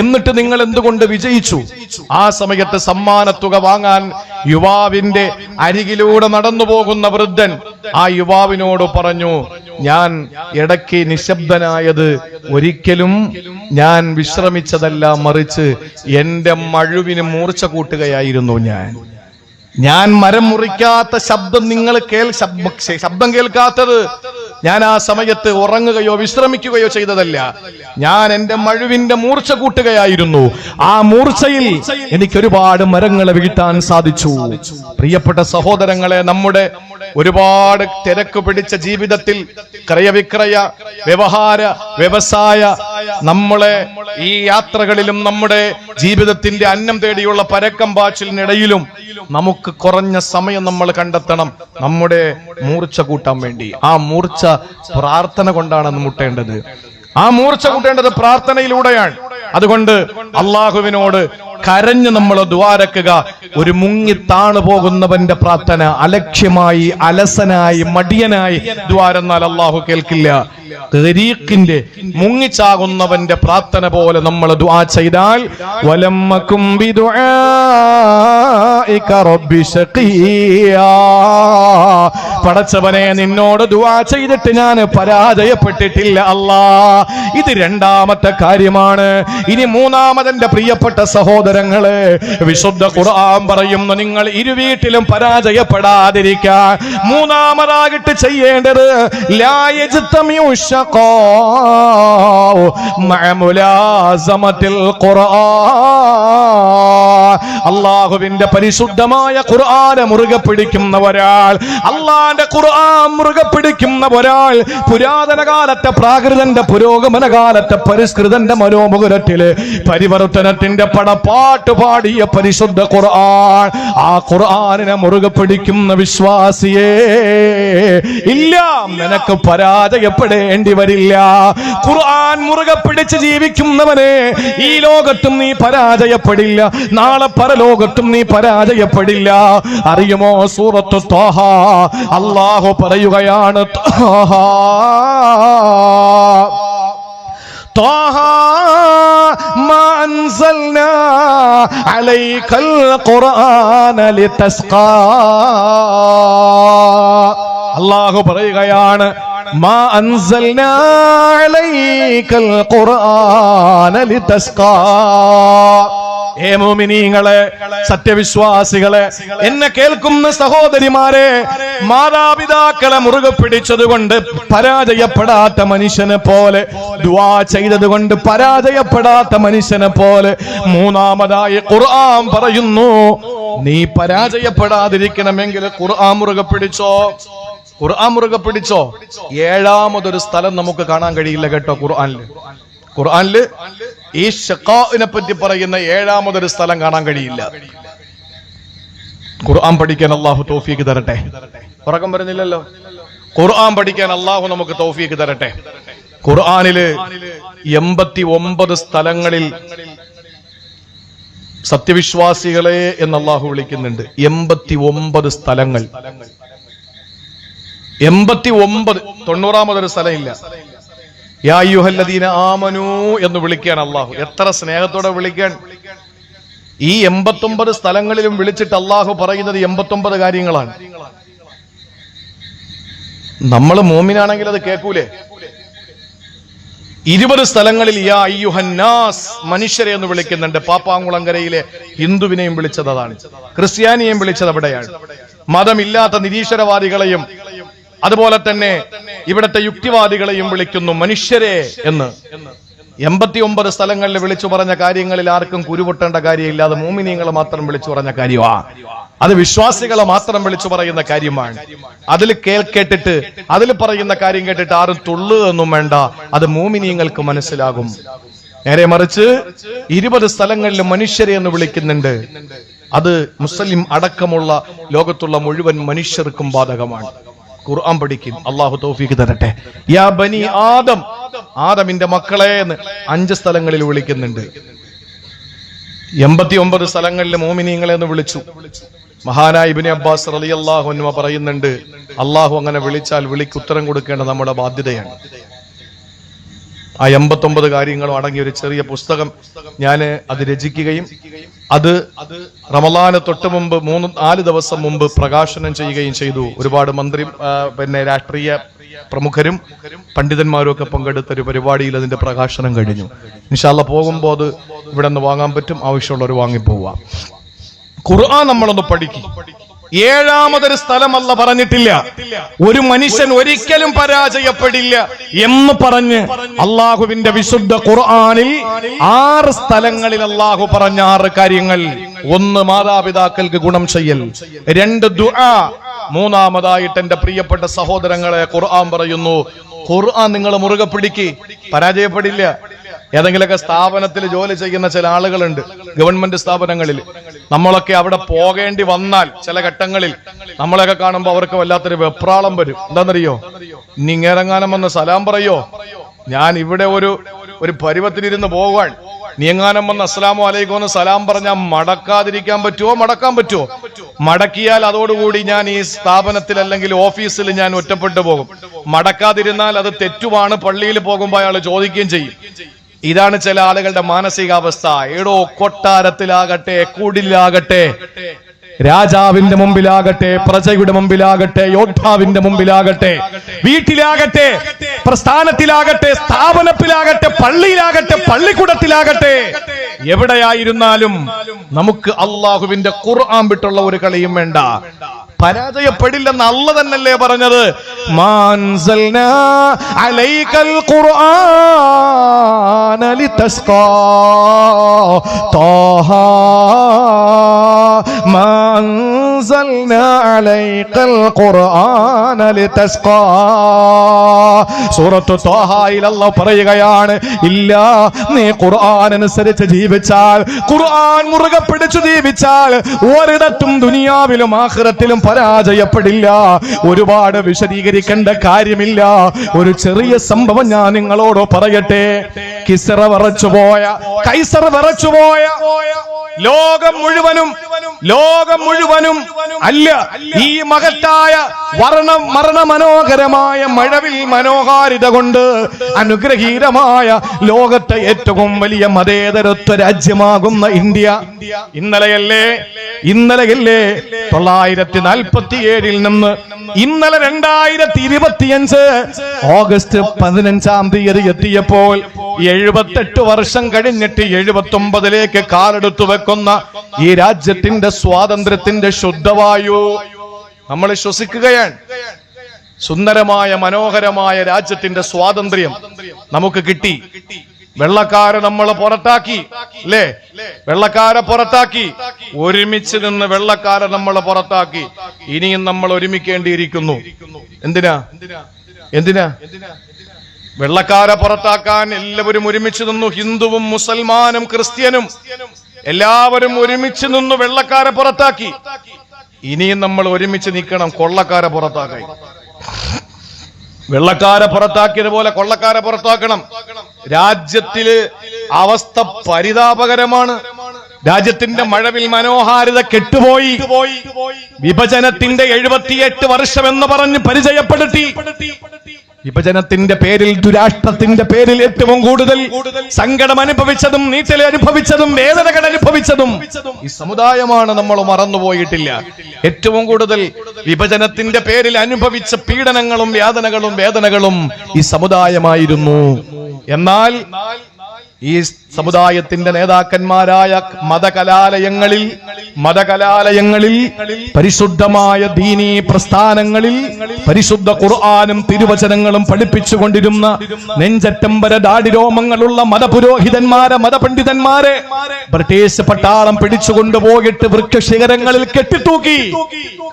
എന്നിട്ട് നിങ്ങൾ എന്തുകൊണ്ട് വിജയിച്ചു? ആ സമയത്ത് സമ്മാനത്തുക വാങ്ങാൻ യുവാവിന്റെ അരികിലൂടെ നടന്നു പോകുന്ന വൃദ്ധൻ ആ യുവാവിനോട് പറഞ്ഞു, ഞാൻ ഇടയ്ക്ക് നിശബ്ദനായത് ഒരിക്കലും ഞാൻ വിശ്രമിച്ചതല്ല, മറിച്ച് എന്റെ മഴുവിന് മൂർച്ച കൂട്ടുകയായിരുന്നു. ഞാൻ മരം മുറിക്കാത്ത ശബ്ദം നിങ്ങൾ ശബ്ദം കേൾക്കാത്തത് ഞാൻ ആ സമയത്ത് ഉറങ്ങുകയോ വിശ്രമിക്കുകയോ ചെയ്തതല്ല, ഞാൻ എന്റെ മഴുവിന്റെ മൂർച്ച കൂട്ടുകയായിരുന്നു. ആ മൂർച്ചയിൽ എനിക്ക് ഒരുപാട് മരങ്ങളെ വീഴ്ത്താൻ സാധിച്ചു. പ്രിയപ്പെട്ട സഹോദരങ്ങളെ, നമ്മുടെ ഒരുപാട് തിരക്ക് പിടിച്ച ജീവിതത്തിൽ ക്രയവിക്രയ വ്യവഹാര വ്യവസായ നമ്മളെ ഈ യാത്രകളിലും നമ്മുടെ ജീവിതത്തിന്റെ അന്നം തേടിയുള്ള പരക്കം പാച്ചിലിനിടയിലും നമുക്ക് കുറഞ്ഞ സമയം നമ്മൾ കണ്ടെത്തണം നമ്മുടെ മൂർച്ച കൂട്ടാൻ വേണ്ടി. ആ മൂർച്ച പ്രാർത്ഥന കൊണ്ടാണ് മുട്ടേണ്ടത്. ആ മൂർച്ച കൂട്ടേണ്ടത് പ്രാർത്ഥനയിലൂടെയാണ്. അതുകൊണ്ട് അള്ളാഹുവിനോട് കരഞ്ഞ് നമ്മൾ ദ്വാരക്കുക. ഒരു മുങ്ങി താണു പോകുന്നവന്റെ പ്രാർത്ഥന, അലക്ഷ്യമായി അലസനായി മടിയനായി ദ്വാരെന്നാൽ അള്ളാഹു കേൾക്കില്ല. തരീഖിന്റെ മുങ്ങിച്ചാകുന്നവന്റെ പ്രാർത്ഥന പോലെ നമ്മൾ ദുആ ചെയ്താൽ, വലമ്മകും ബിദുആഇക റബ്ബി ശഖിയാ, പടച്ചവനെ നിന്നോട് ദുആ ചെയ്തിട്ട് ഞാൻ പരാജയപ്പെട്ടിട്ടില്ല അല്ലാ. ഇത് രണ്ടാമത്തെ കാര്യമാണ്. ഇനി മൂന്നാമതെന്റെ പ്രിയപ്പെട്ട സഹോദരങ്ങളെ, വിശുദ്ധ ഖുർആൻ പറയുന്നു, നിങ്ങൾ ഇരുവീട്ടിലും പരാജയപ്പെടാതിരിക്കാൻ മൂന്നാമതായിട്ട് ചെയ്യേണ്ടത് ലാ യജ്തമിഉ ശഖാഉ മഅ മുലാസമത്തിൽ ഖുർആൻ. അല്ലാഹുവിന്റെ പരിശുദ്ധമായ ഖുർആനെ മുറുകെ പിടിക്കുന്ന ഒരാൾ, അല്ലാഹുവിന്റെ ഖുർആൻ മുറുകെ പിടിക്കുന്ന ഒരാൾ, പുരാതന കാലത്തെ പ്രാകൃതന്റെ പുരോഗമന കാലത്തെ പരിഷ്കൃതന്റെ മനോമുകുരത്തില് പരിവർത്തനത്തിന്റെ പടപ്പാട്ട് പാടിയ പരിശുദ്ധ ഖുർആൻ, ആ ഖുർആനിനെ മുറുകെ പിടിക്കുന്ന വിശ്വാസിയെ ഇല്ല, നിനക്ക് പരാജയപ്പെടേണ്ടി വരില്ല. ഖുർആൻ മുറുകെ പിടിച്ച് ജീവിക്കുന്നവനെ ഈ ലോകത്തും നീ പരാജയപ്പെടില്ല, നാളെ പരലോകത്തും നീ പരാജയപ്പെടില്ല. അറിയുമോ, സൂറത്തു ത്വാഹ അല്ലാഹു പറയുകയാണ്, طه ما أنزلنا عليك القرآن لتشقى. അല്ലാഹു പറയുകയാണ്, മാ അൻസൽനാ അലൈക്കൽ ഖുർആന ലിതസ്ഖാ. ഏ മുഅ്മിനീങ്ങളെ, സത്യവിശ്വാസികളെ, എന്നെ കേൾക്കുന്ന സഹോദരിമാരെ, മാതാപിതാക്കളെ മുറുകെ പിടിച്ചതുകൊണ്ട് പരാജയപ്പെടാത്ത മനുഷ്യനെ പോലെ, ദുആ ചെയ്തതുകൊണ്ട് പരാജയപ്പെടാത്ത മനുഷ്യനെ പോലെ, മൂന്നാമതായി ഖുർആൻ പറയുന്നു, നീ പരാജയപ്പെടാതിരിക്കണമെങ്കിൽ ഖുർആൻ മുറുകെ പിടിച്ചോ. ഖുർആൻ മുറുകെ പിടിച്ചോ. ഏഴാമതൊരു സ്ഥലം നമുക്ക് കാണാൻ കഴിയില്ല കേട്ടോ ഖുർആനില് ഈ ശഖാഇനെ പറ്റി പറയുന്ന ഏഴാമതൊരു സ്ഥലം കാണാൻ കഴിയില്ല. ഖുർആൻ പഠിക്കാൻ അല്ലാഹു തൗഫീഖ് തരട്ടെ. ഉറക്കം വരുന്നില്ലല്ലോ. ഖുർആൻ പഠിക്കാൻ അല്ലാഹു നമുക്ക് തൗഫീഖ് തരട്ടെ. ഖുർആനില് 89 സ്ഥലങ്ങളിൽ സത്യവിശ്വാസികളെ എന്ന് അല്ലാഹു വിളിക്കുന്നുണ്ട്. 89 സ്ഥലങ്ങൾ. 89. 90ാമതൊരു സ്ഥലം ഇല്ല. യാ അയ്യുഹല്ലദീന ആമനൂ എന്ന് വിളിക്കാൻ അല്ലാഹു. എത്ര സ്നേഹത്തോടെ വിളിക്കാൻ. ഈ 89 സ്ഥലങ്ങളിലും വിളിച്ചിട്ട് അല്ലാഹു പറയുന്നത് 89 കാര്യങ്ങളാണ്. നമ്മൾ മോമിനാണെങ്കിൽ അത് കേൾക്കൂലേ? 20 സ്ഥലങ്ങളിൽ യാ അയ്യുഹന്നാസ് മനുഷ്യരെ എന്ന് വിളിക്കുന്നുണ്ട്. പാപ്പാങ്കുളങ്കരയിലെ ഹിന്ദുവിനെയും വിളിച്ചത് അതാണ്, ക്രിസ്ത്യാനിയെയും വിളിച്ചത് അവിടെയാണ്. മതമില്ലാത്ത നിരീശ്വരവാദികളെയും അതുപോലെ തന്നെ ഇവിടത്തെ യുക്തിവാദികളെയും വിളിക്കുന്നു മനുഷ്യരെ എന്ന്. 89 സ്ഥലങ്ങളിൽ വിളിച്ചു പറഞ്ഞ കാര്യങ്ങളിൽ ആർക്കും കുരുപൊട്ടേണ്ട കാര്യമില്ല. അത് മോമിനീങ്ങളെ മാത്രം വിളിച്ചു പറഞ്ഞ കാര്യമാണ്. അത് വിശ്വാസികളെ മാത്രം വിളിച്ചു പറയുന്ന കാര്യമാണ്. അതിൽ കേട്ടിട്ട് അതിൽ പറയുന്ന കാര്യം കേട്ടിട്ട് ആരും തുള്ളുകയൊന്നും വേണ്ട. അത് മോമിനീങ്ങൾക്ക് മനസ്സിലാകും. നേരെ മറിച്ച് 20 സ്ഥലങ്ങളിൽ മനുഷ്യരെ എന്ന് വിളിക്കുന്നുണ്ട്. അത് മുസ്ലിം അടക്കമുള്ള ലോകത്തുള്ള മുഴുവൻ മനുഷ്യർക്കും ബാധകമാണ്. ഖുർആൻ പഠിക്കും. അള്ളാഹു തൗഫീഖ് തരട്ടെ. യാ ബനി ആദം, ആദമിന്റെ മക്കളെ എന്ന് 5 സ്ഥലങ്ങളിൽ വിളിക്കുന്നുണ്ട്. 89 സ്ഥലങ്ങളിൽ മോമിനീങ്ങളെ എന്ന് വിളിച്ചു. മഹാനായ ഇബ്നു അബ്ബാസ് റളിയല്ലാഹു അൻഹു പറയുന്നുണ്ട്, അള്ളാഹു അങ്ങനെ വിളിച്ചാൽ വിളിക്ക് ഉത്തരം കൊടുക്കേണ്ടത് നമ്മുടെ ബാധ്യതയാണ്. ആ 89 കാര്യങ്ങളും അടങ്ങിയ ഒരു ചെറിയ പുസ്തകം ഞാൻ അത് രചിക്കുകയും അത് റമളാന് തൊട്ട് മുമ്പ് 3-4 ദിവസം മുമ്പ് പ്രകാശനം ചെയ്യുകയും ചെയ്തു. ഒരുപാട് മന്ത്രി രാഷ്ട്രീയ പ്രമുഖരും പണ്ഡിതന്മാരും ഒക്കെ പങ്കെടുത്ത ഒരു പരിപാടിയിൽ അതിന്റെ പ്രകാശനം കഴിഞ്ഞു. ഇൻഷാ അല്ലാഹ് പോകുമ്പോൾ അത് ഇവിടെ നിന്ന് വാങ്ങാൻ പറ്റും. ആവശ്യമുള്ളവർ വാങ്ങിപ്പോവാം. ഖുർആൻ നമ്മളൊന്ന് പഠിക്കും. 7ാമതൊരു സ്ഥലമല്ല പറഞ്ഞിട്ടില്ല. ഒരു മനുഷ്യൻ ഒരിക്കലും പരാജയപ്പെടില്ല എന്ന് പറഞ്ഞ് അള്ളാഹുവിന്റെ വിശുദ്ധ ഖുർആനിൽ 6 സ്ഥലങ്ങളിൽ അള്ളാഹു പറഞ്ഞ 6 കാര്യങ്ങൾ. 1 മാതാപിതാക്കൾക്ക് ഗുണം ചെയ്യൽ, 2 ദുആ, 3ാമതായിട്ട് എന്റെ പ്രിയപ്പെട്ട സഹോദരങ്ങളെ ഖുർആൻ പറയുന്നു, ഖുർആൻ നിങ്ങൾ മുറുകെ പിടിക്ക്, പരാജയപ്പെടില്ല. ഏതെങ്കിലുമൊക്കെ സ്ഥാപനത്തിൽ ജോലി ചെയ്യുന്ന ചില ആളുകളുണ്ട്, ഗവൺമെന്റ് സ്ഥാപനങ്ങളിൽ. നമ്മളൊക്കെ അവിടെ പോകേണ്ടി വന്നാൽ ചില ഘട്ടങ്ങളിൽ നമ്മളൊക്കെ കാണുമ്പോൾ അവർക്ക് വല്ലാത്തൊരു വെപ്രാളം വരും. എന്താണെന്നറിയോ? നിങ്ങെറങ്ങാനം വന്ന് സലാം പറയോ? ഞാൻ ഇവിടെ ഒരു പരുവത്തിലിരുന്ന് പോകാൻ, നീങ്ങാനം വന്ന് അസ്സലാമു അലൈക്കും എന്ന് സലാം പറഞ്ഞാൽ മടക്കാതിരിക്കാൻ പറ്റുമോ? മടക്കാൻ പറ്റുമോ? മടക്കിയാൽ അതോടുകൂടി ഞാൻ ഈ സ്ഥാപനത്തിൽ അല്ലെങ്കിൽ ഓഫീസിൽ ഞാൻ ഒറ്റപ്പെട്ടു പോകും. മടക്കാതിരുന്നാൽ അത് തെറ്റുമാണ്. പള്ളിയിൽ പോകുമ്പോൾ അയാൾ ചോദിക്കുകയും ചെയ്യും. ഇതാണ് ചില ആളുകളുടെ മാനസികാവസ്ഥ. ഏടോ കൊട്ടാരത്തിലാകട്ടെ, കുടിലാകട്ടെ, രാജാവിന്റെ മുമ്പിലാകട്ടെ, പ്രജയുടെ മുമ്പിലാകട്ടെ, യോദ്ധാവിന്റെ മുമ്പിലാകട്ടെ, വീട്ടിലാകട്ടെ, പ്രസ്ഥാനത്തിലാകട്ടെ, സ്ഥാപനത്തിലാകട്ടെ, പള്ളിയിലാകട്ടെ, പള്ളിക്കൂടത്തിലാകട്ടെ, എവിടെയായിരുന്നാലും നമുക്ക് അള്ളാഹുവിന്റെ ഖുർആൻ വിട്ടുള്ള ഒരു കളിയും വേണ്ട. പരാജയപ്പെടില്ലെന്ന് അല്ലാഹ് തന്നെയല്ലേ പറഞ്ഞത്? മാൻസൽനാ അലൈക്കൽ ഖുർആന ലിതസ്ഖാ ത്വാഹ മാൻസൽനാ അലൈക്കൽ ഖുർആന ലിതസ്ഖാ. സൂറത്തു ത്വാഹയിൽ അല്ലാഹ് പറയുകയാണ്, ഇല്ല, നീ ഖുർആൻ അനുസരിച്ച് ജീവിച്ചാൽ, ഖുർആൻ മുറുകെ പിടിച്ചു ജീവിച്ചാൽ ഒരിടത്തും ദുനിയാവിലും ആഖിറത്തിലും പരാജയപ്പെടില്ല. ഒരുപാട് വിശദീകരിക്കേണ്ട കാര്യമില്ല. ഒരു ചെറിയ സംഭവം ഞാൻ നിങ്ങളോട് പറയട്ടെ. കിസ്റ വിറച്ചുപോയ, കൈസർ വിറച്ചുപോയ, ലോകം മുഴുവനും അല്ല, ഈ മഹത്തായ മരണമനോഹരമായ മഴവിൽ മനോഹാരിത കൊണ്ട് അനുഗ്രഹീതമായ ലോകത്തെ ഏറ്റവും വലിയ മതേതരത്വ രാജ്യമാകുന്ന ഇന്ത്യ ഇന്നലെയല്ലേ 947 നിന്ന് ഇന്നലെ 2025 ഓഗസ്റ്റ് 15-ാം തീയതി എത്തിയപ്പോൾ 78 വർഷം കഴിഞ്ഞിട്ട് 79ലേക്ക് കാലെടുത്തു വെക്കുന്ന ഈ രാജ്യത്തിന്റെ സ്വാതന്ത്ര്യത്തിന്റെ ശുദ്ധവായു നമ്മൾ ശ്വസിക്കുകയാണ്. സുന്ദരമായ മനോഹരമായ രാജ്യത്തിന്റെ സ്വാതന്ത്ര്യം നമുക്ക് കിട്ടി. വെള്ളക്കാരെ നമ്മൾ പുറത്താക്കി, അല്ലേ? വെള്ളക്കാരെ പുറത്താക്കി, ഒരുമിച്ച് നിന്ന് വെള്ളക്കാരെ നമ്മൾ പുറത്താക്കി. ഇനിയും നമ്മൾ ഒരുമിക്കേണ്ടിയിരിക്കുന്നു. എന്തിനാ വെള്ളക്കാരെ പുറത്താക്കാൻ എല്ലാവരും ഒരുമിച്ച് നിന്നു. ഹിന്ദുവും മുസൽമാനും ക്രിസ്ത്യനും എല്ലാവരും ഒരുമിച്ച് നിന്നു വെള്ളക്കാരെ പുറത്താക്കി. ഇനിയും നമ്മൾ ഒരുമിച്ച് നിൽക്കണം കൊള്ളക്കാരെ പുറത്താക്കാൻ. വെള്ളക്കാരെ പുറത്താക്കിയതുപോലെ കൊള്ളക്കാരെ പുറത്താക്കണം. രാജ്യത്തില് അവസ്ഥ പരിതാപകരമാണ്. രാജ്യത്തിന്റെ മഴവിൽ മനോഹാരിത കെട്ടുപോയി. വിഭജനത്തിന്റെ 78 വർഷം എന്ന് പറഞ്ഞ് പരിചയപ്പെടുത്തി വിഭജനത്തിന്റെ പേരിൽ, ദുരാഷ്ട്രത്തിന്റെ പേരിൽ ഏറ്റവും കൂടുതൽ സങ്കടം അനുഭവിച്ചതും നീറ്റൽ അനുഭവിച്ചതും വേദനകൾ അനുഭവിച്ചതും ഈ സമുദായമാണ്. നമ്മൾ മറന്നുപോയിട്ടില്ല. ഏറ്റവും കൂടുതൽ വിഭജനത്തിന്റെ പേരിൽ അനുഭവിച്ച പീഡനങ്ങളും വേദനകളും ഈ സമുദായമായിരുന്നു. എന്നാൽ ഈ സമുദായത്തിന്റെ നേതാക്കന്മാരായ മതകലാലയങ്ങളിൽ പരിശുദ്ധമായ ദീനീ പ്രസ്ഥാനങ്ങളിൽ പരിശുദ്ധ ഖുർആനും തിരുവചനങ്ങളും പഠിപ്പിച്ചുകൊണ്ടിരുന്ന നെഞ്ചറ്റമ്പര ദാടിരോമങ്ങളുള്ള മതപണ്ഡിതന്മാരെ ബ്രിട്ടീഷ് പട്ടാളം പിടിച്ചുകൊണ്ടുപോയിട്ട് വൃക്ഷശിഖരങ്ങളിൽ കെട്ടിത്തൂക്കി,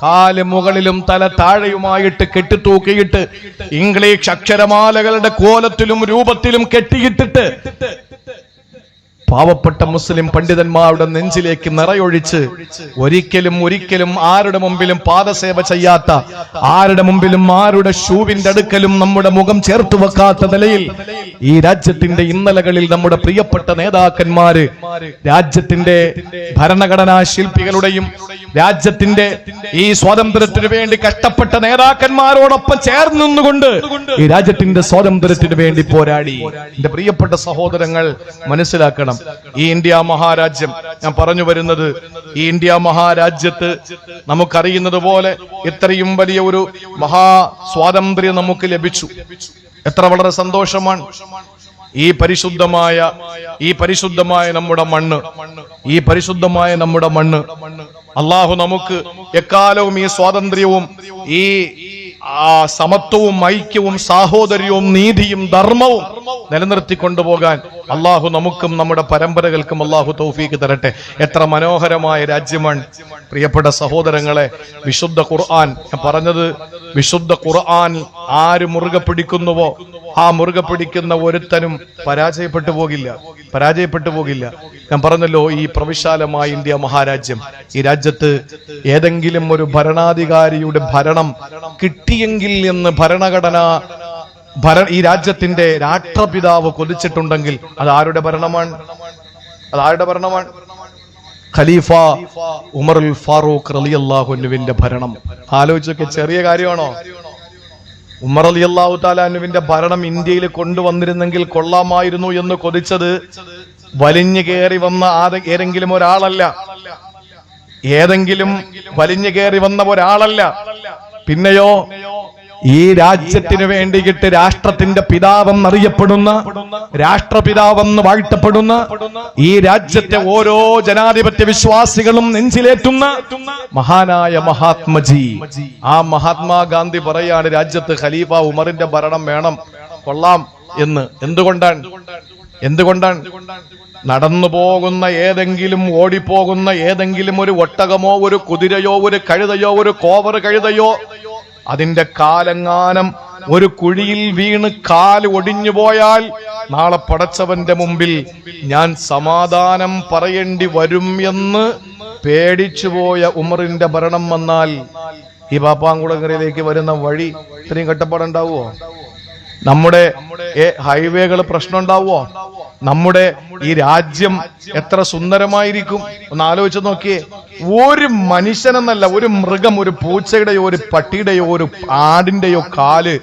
കാല് മുകളിലും തല താഴെയുമായിട്ട് കെട്ടിത്തൂക്കിയിട്ട് ഇംഗ്ലീഷ് അക്ഷരമാലകളുടെ കോലത്തിലും രൂപത്തിലും കെട്ടിയിട്ടിട്ട് പാവപ്പെട്ട മുസ്ലിം പണ്ഡിതന്മാരുടെ നെഞ്ചിലേക്ക് നിറയൊഴിച്ച് ഒരിക്കലും ആരുടെ മുമ്പിലും പാദസേവ ചെയ്യാത്ത, ആരുടെ മുമ്പിലും ആരുടെ ഷൂവിന്റെ അടുക്കലും നമ്മുടെ മുഖം ചേർത്ത് വെക്കാത്ത നിലയിൽ ഈ രാജ്യത്തിന്റെ ഇന്നലകളിൽ നമ്മുടെ പ്രിയപ്പെട്ട നേതാക്കന്മാര് രാജ്യത്തിന്റെ ഭരണഘടനാ ശില്പികളുടെയും രാജ്യത്തിന്റെ ഈ സ്വാതന്ത്ര്യത്തിനു വേണ്ടി കഷ്ടപ്പെട്ട നേതാക്കന്മാരോടൊപ്പം ചേർന്ന് നിന്നുകൊണ്ട് ഈ രാജ്യത്തിന്റെ സ്വാതന്ത്ര്യത്തിനു വേണ്ടി പോരാടി. എന്റെ പ്രിയപ്പെട്ട സഹോദരങ്ങൾ മനസ്സിലാക്കണം, ഈ ഇന്ത്യ മഹാരാജ്യം, ഞാൻ പറഞ്ഞു വരുന്നത് ഈ ഇന്ത്യ മഹാരാജ്യത്ത് നമുക്കറിയുന്നത് പോലെ ഇത്രയും വലിയ ഒരു മഹാ സ്വാതന്ത്ര്യം നമുക്ക് ലഭിച്ചു. എത്ര വളരെ സന്തോഷമാണ്. ഈ പരിശുദ്ധമായ നമ്മുടെ മണ്ണ് അള്ളാഹു നമുക്ക് എക്കാലവും ഈ സ്വാതന്ത്ര്യവും ഈ സമത്വവും ഐക്യവും സാഹോദര്യവും നീതിയും ധർമ്മവും നിലനിർത്തിക്കൊണ്ടുപോകാൻ അള്ളാഹു നമുക്കും നമ്മുടെ പരമ്പരകൾക്കും അള്ളാഹു തൗഫീക്ക് തരട്ടെ. എത്ര മനോഹരമായ രാജ്യമാണ് പ്രിയപ്പെട്ട സഹോദരങ്ങളെ. വിശുദ്ധ ഖുർആൻ, ഞാൻ പറഞ്ഞത് വിശുദ്ധ ഖുർആൻ ആര് മുറുകെ പിടിക്കുന്നുവോ ആ മുറുകെ പിടിക്കുന്ന ഒരുത്തനും പരാജയപ്പെട്ടു പോകില്ല. ഞാൻ പറഞ്ഞല്ലോ, ഈ പ്രവിശാലമായ ഇന്ത്യ മഹാരാജ്യം, ഈ രാജ്യത്ത് ഏതെങ്കിലും ഒരു ഭരണാധികാരിയുടെ ഭരണം കിട്ടിയെങ്കിൽ എന്ന് ഈ രാജ്യത്തിന്റെ രാഷ്ട്രപിതാവ് കൊതിച്ചിട്ടുണ്ടെങ്കിൽ അത് ആരുടെ ഭരണമാണ്? ഖലീഫ ഉമറുൽ ഫാറൂഖ് റളിയല്ലാഹു അൻഹുവിന്റെ ഭരണം. ആലോചിച്ചൊക്കെ ചെറിയ കാര്യമാണോ? ഉമർ റളിയല്ലാഹു തആല അൻഹുവിന്റെ ഭരണം ഇന്ത്യയിൽ കൊണ്ടുവന്നിരുന്നെങ്കിൽ കൊള്ളാമായിരുന്നു എന്ന് കൊതിച്ചത് വലിഞ്ഞു കയറി വന്ന ഏതെങ്കിലും ഒരാളല്ല. പിന്നെയോ ഈ രാജ്യത്തിന് വേണ്ടിയിട്ട് രാഷ്ട്രത്തിന്റെ പിതാവെന്നറിയപ്പെടുന്ന, രാഷ്ട്രപിതാവെന്ന് വാഴ്ത്തപ്പെടുന്ന, ഈ രാജ്യത്തെ ഓരോ ജനാധിപത്യ വിശ്വാസികളും നെഞ്ചിലേറ്റുന്ന മഹാനായ മഹാത്മജി, ആ മഹാത്മാഗാന്ധി പറയാണ് രാജ്യത്ത് ഖലീഫ ഉമറിന്റെ ഭരണം വേണം, കൊള്ളാം എന്ന്. എന്തുകൊണ്ടാണ്? നടന്നു പോകുന്ന ഏതെങ്കിലും, ഓടിപ്പോകുന്ന ഏതെങ്കിലും ഒരു ഒട്ടകമോ ഒരു കുതിരയോ ഒരു കഴുതയോ ഒരു കോവർ കഴുതയോ അതിന്റെ കാലെങ്ങാനം ഒരു കുഴിയിൽ വീണ് കാല് ഒടിഞ്ഞു പോയാൽ നാളെ പടച്ചവന്റെ മുമ്പിൽ ഞാൻ സമാധാനം പറയേണ്ടി വരും എന്ന് പേടിച്ചുപോയ ഉമറിന്റെ ഭരണം വന്നാൽ ഈ പാപ്പാങ്കുളങ്ങരയിലേക്ക് വരുന്ന വഴി ഇത്രയും കട്ടപ്പാടുണ്ടാവുമോ? നമ്മുടെ ഹൈവേകൾ പ്രശ്നം ഉണ്ടാവുമോ? നമ്മുടെ ഈ രാജ്യം എത്ര സുന്ദരമായിരിക്കും ഒന്ന് ആലോചിച്ച് നോക്കിയേ. ഒരു മനുഷ്യനെന്നല്ല, ഒരു മൃഗം, ഒരു പൂച്ചയുടെയോ ഒരു പട്ടിയുടെയോ ഒരു ആടിന്റെയോ കാല്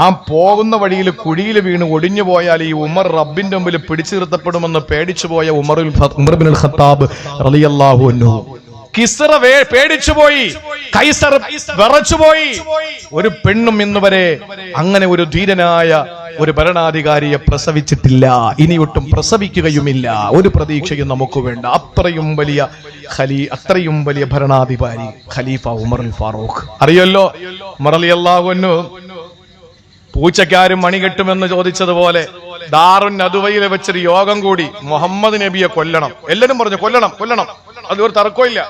ആ പോകുന്ന വഴിയിൽ കുഴിയിൽ വീണ് ഒടിഞ്ഞു പോയാൽ ഈ ഉമർ റബ്ബിന്റെ മുമ്പിൽ പിടിച്ചു നിർത്തപ്പെടുമെന്ന് പേടിച്ചു പോയ ഉമർ ഇബ്നുൽ ഖത്താബ് റളിയല്ലാഹു അൻഹു, കിസ്റ പേടിച്ചുപോയി, കൈസർ വിറച്ചുപോയി. ഒരു പെണ്ണും ഇന്നുവരെ അങ്ങനെ ഒരു ധീരനായ ഒരു ഭരണാധികാരിയെ പ്രസവിച്ചിട്ടില്ല, ഇനിയൊട്ടും പ്രസവിക്കുകയുമില്ല. ഒരു പ്രതീക്ഷയും നമുക്ക് വേണ്ട. അത്രയും വലിയ ഭരണാധികാരി ഖലീഫ ഉമറുൽ ഫാറൂഖ്. അറിയല്ലോ, ഉമർ റളിയല്ലാഹു അൻഹു പൂച്ചക്കാരും മണി കെട്ടുമെന്ന് ചോദിച്ചതുപോലെ ദാറുൻ നദുവയിൽ വെച്ചൊരു യോഗം കൂടി മുഹമ്മദ് നബിയെ കൊല്ലണം. എല്ലാരും പറഞ്ഞു കൊല്ലണം, അതൊരു തർക്കമില്ല.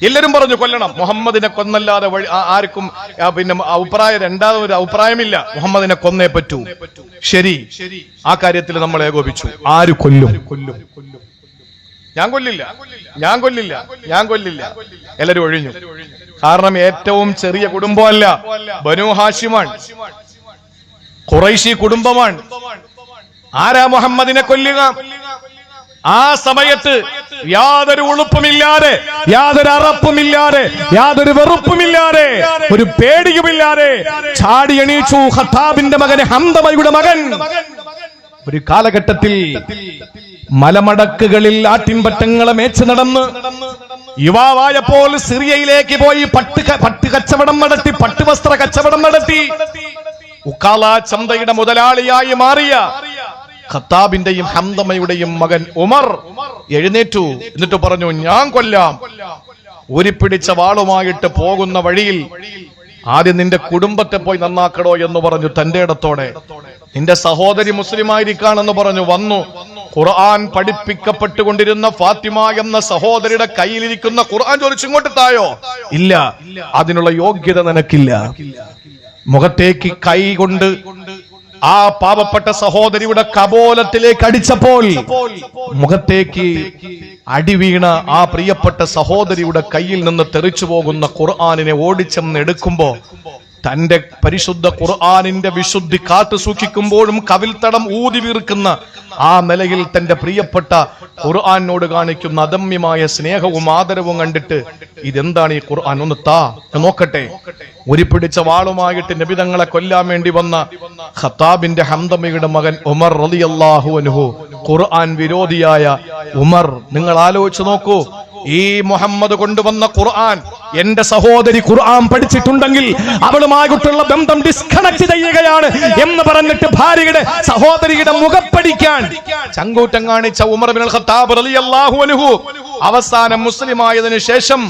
എല്ലാരും പറഞ്ഞു കൊല്ലണം. മുഹമ്മദിനെ കൊന്നല്ലാതെ ആർക്കും പിന്നെ രണ്ടാമതൊരു അഭിപ്രായമില്ല. മുഹമ്മദിനെ കൊന്നേ പറ്റൂ. ശരി, ആ കാര്യത്തിൽ നമ്മൾ ഏകോപിച്ചു. ആര് കൊല്ലും? ഞാൻ കൊല്ലില്ല. എല്ലാരും ഒഴിഞ്ഞു. കാരണം ഏറ്റവും ചെറിയ കുടുംബമല്ല, ബനു ഹാഷിമാണ്, ഖുറൈശി കുടുംബമാണ്. ആരാ മുഹമ്മദിനെ കൊല്ലുക? ആ സമയത്ത് യാതൊരു ഉളുപ്പുമില്ലാതെ, യാതൊരു അറപ്പുമില്ലാതെ, യാതൊരു വെറുപ്പുമില്ലാതെ, ഒരു പേടിയുമില്ലാതെ ചാടി എണീച്ചു ഖത്താബിന്റെ മകൻ ഹംദമയുടെ മകൻ. ഒരു കാലഘട്ടത്തിൽ മലമടക്കുകളിൽ ആട്ടിൻപറ്റങ്ങളെ മേച്ച് നടന്ന് യുവാവായപ്പോൾ സിറിയയിലേക്ക് പോയി പട്ട് കച്ചവടം നടത്തി, പട്ടുവസ്ത്ര കച്ചവടം നടത്തി ഉക്കാല ചന്തയുടെ മുതലാളിയായി മാറിയ ഖത്താബിന്റെയും ഹംദമയുടെയും മകൻ ഉമർ എഴുന്നേറ്റു. എന്നിട്ട് പറഞ്ഞു, ഞാൻ കൊല്ലാം. ഊരിപ്പിടിച്ച വാളുമായിട്ട് പോകുന്ന വഴിയിൽ ആദ്യം നിന്റെ കുടുംബത്തെ പോയി നന്നാക്കടോ എന്ന് പറഞ്ഞു തന്റെ ഇടത്തോടെ. നിന്റെ സഹോദരി മുസ്ലിമായിരിക്കാണെന്ന് പറഞ്ഞു. വന്നു. ഖുർആൻ പഠിപ്പിക്കപ്പെട്ടുകൊണ്ടിരുന്ന ഫാത്തിമ എന്ന സഹോദരിയുടെ കയ്യിലിരിക്കുന്ന ഖുർആൻ ചോദിച്ചു, ഇങ്ങോട്ട് തായോ? ഇല്ല, അതിനുള്ള യോഗ്യത നിനക്കില്ല. മുഖത്തേക്ക് കൈ കൊണ്ട് ആ പാവപ്പെട്ട സഹോദരിയുടെ കപോലത്തിലേക്ക് അടിച്ചപ്പോൾ മുഖത്തേക്ക് അടി വീണ ആ പ്രിയപ്പെട്ട സഹോദരിയുടെ കയ്യിൽ നിന്ന് തെറിച്ചു പോകുന്ന ഖുർആനിനെ ഓടിച്ചെന്ന് എടുക്കുമ്പോ തന്റെ പരിശുദ്ധ ഖുർആനിന്റെ വിശുദ്ധി കാത്തു സൂക്ഷിക്കുമ്പോഴും കവിൽത്തടം ഊതി വീർക്കുന്ന ആ നിലയിൽ തന്റെ പ്രിയപ്പെട്ട ഖുർആനോട് കാണിക്കുന്ന അദമ്യമായ സ്നേഹവും ആദരവും കണ്ടിട്ട്, ഇതെന്താണ് ഈ ഖുർആൻ, ഒന്ന് താ നോക്കട്ടെ. ഉരിപ്പിടിച്ച വാളുമായിട്ട് നബിതങ്ങളെ കൊല്ലാൻ വേണ്ടി വന്ന ഖത്താബിന്റെ ഹംദമയുടെ മകൻ ഉമർ റളിയല്ലാഹു അൻഹു, ഖുർആൻ വിരോധിയായ ഉമർ. നിങ്ങൾ ആലോചിച്ചു നോക്കൂ, ഈ മുഹമ്മദ് കൊണ്ടുവന്ന ഖുർആൻ എന്റെ സഹോദരി ഖുർആൻ പഠിച്ചിട്ടുണ്ടെങ്കിൽ അവളുമായിട്ടുള്ള ബന്ധം ഡിസ്കണക്ട് ചെയ്യുകയാണ് എന്ന് പറഞ്ഞിട്ട് ഭാര്യയുടെ സഹോദരിയുടെ മുഖപ്പടിക്കാൻ ചങ്കൂറ്റം കാണിച്ച ഉമർ ഇബ്നുൽ ഖത്താബ് റളിയല്ലാഹു അൻഹു അവസാനം മുസ്ലിമായതിനു ശേഷം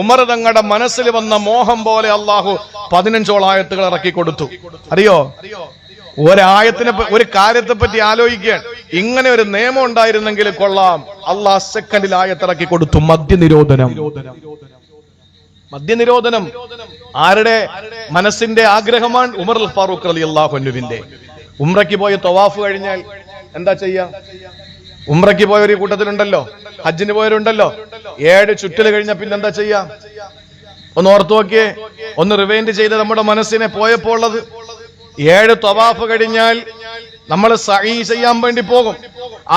ഉമർ തങ്ങളുടെ മനസ്സിൽ വന്ന മോഹം പോലെ അള്ളാഹു 15 ആയത്തുകൾ ഇറക്കി കൊടുത്തു. അറിയോ, ഒരായത്തിനെ, ഒരു കാര്യത്തെ പറ്റി ആലോചിക്കാൻ ഇങ്ങനെ ഒരു നിയമം ഉണ്ടായിരുന്നെങ്കിൽ കൊള്ളാം. അള്ളാഹ് സെക്കൻഡിൽ ആയത്തിറക്കി കൊടുത്തു. മദ്യനിരോധനം. മദ്യനിരോധനം ആരുടെ മനസ്സിന്റെ ആഗ്രഹമാണ്? ഉമർ ഫാറൂഖ് റളിയല്ലാഹു അൻഹുവിന്റെ. ഉംറയ്ക്ക് പോയ തവാഫ് കഴിഞ്ഞാൽ എന്താ ചെയ്യാ? ഉംറയ്ക്ക് പോയ ഒരു കൂട്ടത്തിലുണ്ടല്ലോ, ഹജ്ജിന് പോയവരുണ്ടല്ലോ, 7 ചുറ്റല് കഴിഞ്ഞ പിന്നെ എന്താ ചെയ്യാ? ഒന്ന് ഓർത്തു നോക്കിയേ, ഒന്ന് റിവൈൻഡ് ചെയ്ത് നമ്മുടെ മനസ്സിനെ പോയപ്പോൾ ഉള്ളത്. 7 തവാഫ് കഴിഞ്ഞാൽ നമ്മൾ സഈ ചെയ്യാൻ വേണ്ടി പോകും.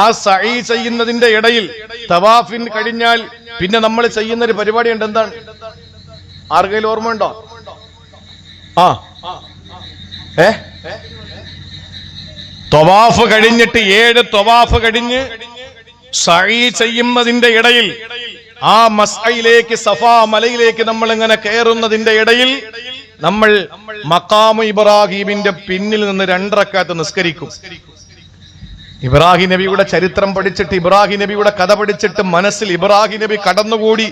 ആ സഈ ചെയ്യുന്നതിന്റെ ഇടയിൽ തവാഫിൻ കഴിഞ്ഞാൽ പിന്നെ നമ്മൾ ചെയ്യുന്ന ഒരു പരിപാടി ഉണ്ട്. എന്താണ്? ആർക്കെങ്കിലും ഓർമ്മയുണ്ടോ? തവാഫ് കഴിഞ്ഞിട്ട് 7 തവാഫ് കഴിഞ്ഞ് സഈ ചെയ്യുന്നതിന്റെ ഇടയിൽ ആ മസ്അയിലേക്ക്, സഫാ മലയിലേക്ക് നമ്മൾ ഇങ്ങനെ കയറുന്നതിന്റെ ഇടയിൽ നമ്മൾ മഖാമു ഇബ്രാഹിമിന്റെ പിന്നിൽ നിന്ന് 2 റക്അത്ത് നിസ്കരിക്കും. ഇബ്രാഹിം നബിയുടെ ചരിത്രം പഠിച്ചിട്ട്, ഇബ്രാഹിം നബിയുടെ കഥ പഠിച്ചിട്ട് മനസ്സിൽ ഇബ്രാഹിം നബി കടന്നുകൂടി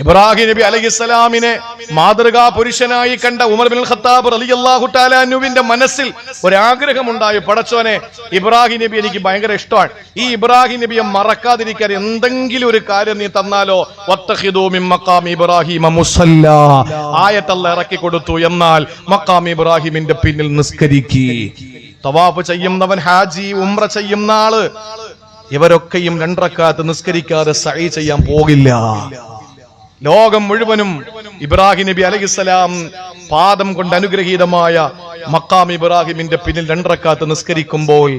ഇബ്രാഹിം നബി അലൈഹിസ്സലാമിനെ മാതൃകാ പുരുഷനായി കണ്ട ഉമർ ഇബ്നുൽ ഖത്താബ് റളിയല്ലാഹു തആല അൻഹുവിന്റെ മനസ്സിൽ ഒരാഗ്രഹമുണ്ടായി. പടച്ചോനെ, ഇബ്രാഹിം നബി എനിക്ക് ഭയങ്കര ഇഷ്ടമാണ്. ഈ ഇബ്രാഹിം നബിയെ മറക്കാതിരിക്കാൻ എന്തെങ്കിലും ഒരു കാര്യം നീ തന്നാലോ. വത്തഖിദൂ മിൻ മഖാമി ഇബ്രാഹിമ മുസല്ല ആയത്ത് അല്ലാഹ് ഇറക്കി കൊടുത്തു. എന്നാൽ മഖാമി ഇബ്രാഹിമിന്റെ പിന്നിൽ നിസ്കരിക്കി. തവാഫ് ചെയ്യുന്നവൻ, ഹാജി, ഉംറ ചെയ്യുന്ന ആള്, ഇവരൊക്കെയും 2 റക്അത്ത് നിസ്കരിക്കാതെ സഈ ചെയ്യാൻ പോകില്ല. ലോകം മുഴുവനും ഇബ്രാഹിം നബി അലൈഹിസ്സലാം പാദം കൊണ്ട് അനുഗ്രഹീതമായ മഖാം ഇബ്രാഹിമിന്റെ പിന്നിൽ 2 റക്അത്ത് നിസ്കരിക്കുമ്പോൾ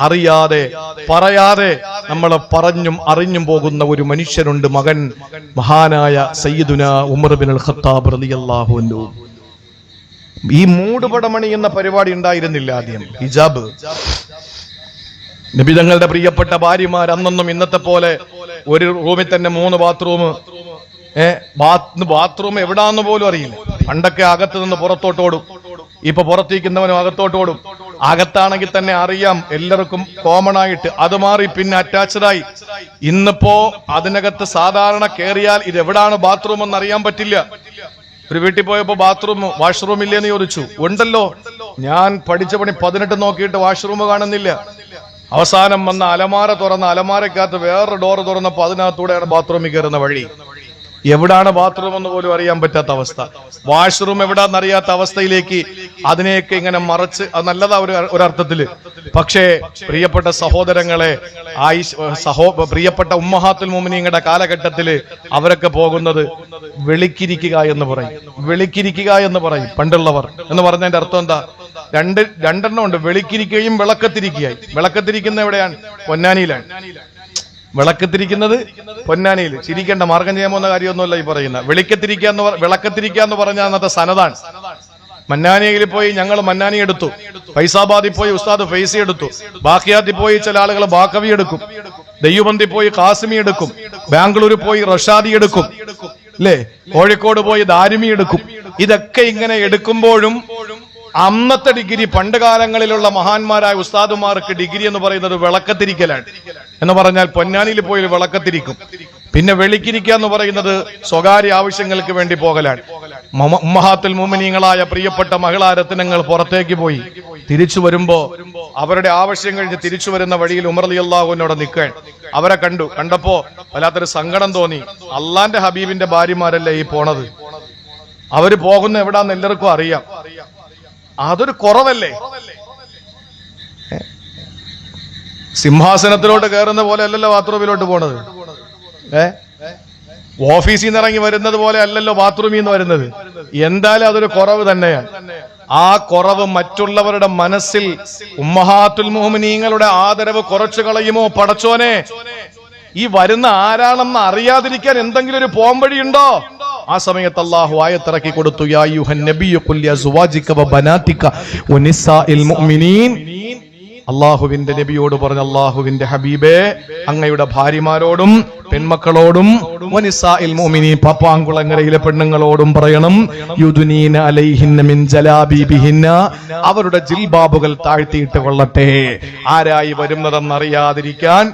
അറിയാതെ പറയാതെ നമ്മൾ പറഞ്ഞും അറിഞ്ഞും പോകുന്ന ഒരു മനുഷ്യനുണ്ട്. മകൻ മഹാനായ സയ്യിദുന ഉമർ ഇബ്നുൽ ഖത്താബ് റളിയല്ലാഹു അൻഹു. ഈ മൂടുപടമണി എന്ന പരിപാടി ഉണ്ടായിരുന്നില്ല ആദ്യം. ഹിജാബ്. നബി തങ്ങളുടെ പ്രിയപ്പെട്ട ഭാര്യമാർ അന്നൊന്നും ഇന്നത്തെ പോലെ ഒരു റൂമിൽ തന്നെ 3 ബാത്റൂം, ബാത്റൂം എവിടാന്ന് പോലും അറിയില്ല. പണ്ടൊക്കെ അകത്ത് നിന്ന് പുറത്തോട്ടോടും, ഇപ്പൊ പുറത്തേക്കുന്നവനും അകത്തോട്ടോടും. അകത്താണെങ്കിൽ തന്നെ അറിയാം എല്ലാവർക്കും കോമൺ ആയിട്ട്. അത് മാറി പിന്നെ അറ്റാച്ച്ഡായി. ഇന്നിപ്പോ അതിനകത്ത് സാധാരണ കേറിയാൽ ഇത് എവിടാണ് ബാത്റൂം എന്ന് അറിയാൻ പറ്റില്ല. ഒരു വീട്ടിൽ പോയപ്പോ വാഷ്റൂം ഇല്ലേന്ന് ചോദിച്ചു. ഉണ്ടല്ലോ. ഞാൻ പഠിച്ച പണി 18 നോക്കിയിട്ട് വാഷ്റൂം കാണുന്നില്ല. അവസാനം വന്ന അലമാര തുറന്ന അലമാരക്കകത്ത് വേറൊരു ഡോറ് തുറന്നപ്പോ അതിനകത്തൂടെയാണ് ബാത്റൂമിൽ കയറുന്ന വഴി. എവിടാണ് ബാത്റൂം എന്ന് പോലും അറിയാൻ പറ്റാത്ത അവസ്ഥ. വാഷ്റൂം എവിടാന്ന് അറിയാത്ത അവസ്ഥയിലേക്ക് അതിനെയൊക്കെ ഇങ്ങനെ മറച്ച്, അത് നല്ലതാ ഒരർത്ഥത്തില്. പക്ഷേ പ്രിയപ്പെട്ട സഹോദരങ്ങളെ, പ്രിയപ്പെട്ട ഉമ്മഹാത്തുൽ മുഅ്മിനീങ്ങളുടെ കാലഘട്ടത്തില് അവരൊക്കെ പോകുന്നത് വെളിക്കിരിക്കുക എന്ന് പറയും. വെളിക്കിരിക്കുക എന്ന് പറയും പണ്ടുള്ളവർ. എന്ന് പറഞ്ഞതിന്റെ അർത്ഥം എന്താ? രണ്ടെണ്ണം ഉണ്ട്. വെളിക്കിരിക്കുകയും വിളക്കത്തിരിക്കുകയും. വിളക്കത്തിരിക്കുന്ന എവിടെയാണ്? പൊന്നാനിയിലാണ്. വിളക്കത്തിരിക്കുന്നത് പൊന്നാനിയിൽ. ചിരിക്കേണ്ട, മാർഗം ചെയ്യാൻ പോകുന്ന കാര്യമൊന്നുമല്ല ഈ പറയുന്ന. വിളക്കത്തിരിക്കുക എന്ന് പറഞ്ഞാൽ അന്നത്തെ സനതാണ്. മന്നാനിയിൽ പോയി ഞങ്ങൾ മന്നാനി എടുത്തു, ഫൈസാബാദിൽ പോയി ഉസ്താദ് ഫൈസി എടുത്തു, ബാക്കിയാത്തിൽ പോയി ചില ആളുകൾ ബാക്കവി എടുക്കും, ദയ്യുബന്തി പോയി കാസിമി എടുക്കും, ബാംഗ്ലൂർ പോയി റഷാദി എടുക്കും, അല്ലേ, കോഴിക്കോട് പോയി ദാരിമി എടുക്കും. ഇതൊക്കെ ഇങ്ങനെ എടുക്കുമ്പോഴും അന്നത്തെ ഡിഗ്രി, പണ്ട് കാലങ്ങളിലുള്ള മഹാന്മാരായ ഉസ്താദുമാർക്ക് ഡിഗ്രി എന്ന് പറയുന്നത് വിളക്കത്തിരിക്കലാണ്. എന്ന് പറഞ്ഞാൽ പൊന്നാനിയിൽ പോയി വിളക്കത്തിരിക്കും. പിന്നെ വെളിക്കിരിക്കുക എന്ന് പറയുന്നത് സ്വകാര്യ ആവശ്യങ്ങൾക്ക് വേണ്ടി പോകലാണ്. ഉമ്മഹാത്തുൽ മുഅ്മിനീങ്ങളായ പ്രിയപ്പെട്ട മഹിളാരത്നങ്ങൾ പുറത്തേക്ക് പോയി തിരിച്ചു വരുമ്പോ അവരുടെ ആവശ്യം കഴിഞ്ഞ് തിരിച്ചു വരുന്ന വഴിയിൽ ഉമർ റളിയല്ലാഹു അൻഹുവിടെ നിൽക്കാൻ അവരെ കണ്ടപ്പോ വല്ലാത്തൊരു സങ്കടം തോന്നി. അള്ളാന്റെ ഹബീബിന്റെ ഭാര്യമാരല്ലേ ഈ പോണത്, അവര് പോകുന്ന എവിടാന്ന് എല്ലാവർക്കും അറിയാം. അതൊരു കുറവല്ലേ? സിംഹാസനത്തിലോട്ട് കയറുന്ന പോലെ അല്ലല്ലോ ബാത്റൂമിലോട്ട് പോണത്. ഓഫീസിൽ നിന്ന് ഇറങ്ങി വരുന്നത് പോലെ അല്ലല്ലോ ബാത്റൂമിൽ നിന്ന് വരുന്നത്. എന്തായാലും അതൊരു കുറവ് തന്നെയാണ്. ആ കുറവ് മറ്റുള്ളവരുടെ മനസ്സിൽ ഉമ്മഹാത്തുൽ മുഅ്മിനീങ്ങളുടെ ആദരവ് കുറച്ചു കളയുമോ? പടച്ചോനെ, ഈ വരുന്ന ആരാണെന്ന് അറിയാതിരിക്കാൻ എന്തെങ്കിലും ഒരു പോംവഴിയുണ്ടോ? ആ സമയത്ത് അല്ലാഹു ആയത്തിറക്കി കൊടുത്തു, യാ അയ്യുഹൻ നബിയ്യു ഖുൽ ലിഅസ്വാജിക വബനാതിക വനിസാഇൽ മുഅ്മിനീൻ. അള്ളാഹുവിന്റെ നബിയോട് പറഞ്ഞു, അള്ളാഹുവിന്റെ ഹബീബേ, അങ്ങയുടെ ഭാര്യമാരോടും പെൺമക്കളോടും വനിസാഇൽ മുഅ്മിനീൻ, പാപ്പാങ്കുളങ്ങരയിലെ പെണ്ണുങ്ങളോടും പറയണം, യുദ്നീന അലൈഹിന്ന മിൻ ജലാബീബിഹിന്ന, അവരുടെ ജിൽബാബുകൾ താഴ്ത്തിയിട്ട് കൊള്ളട്ടെ. ആരായി വരുന്നതെന്നറിയാതിരിക്കാൻ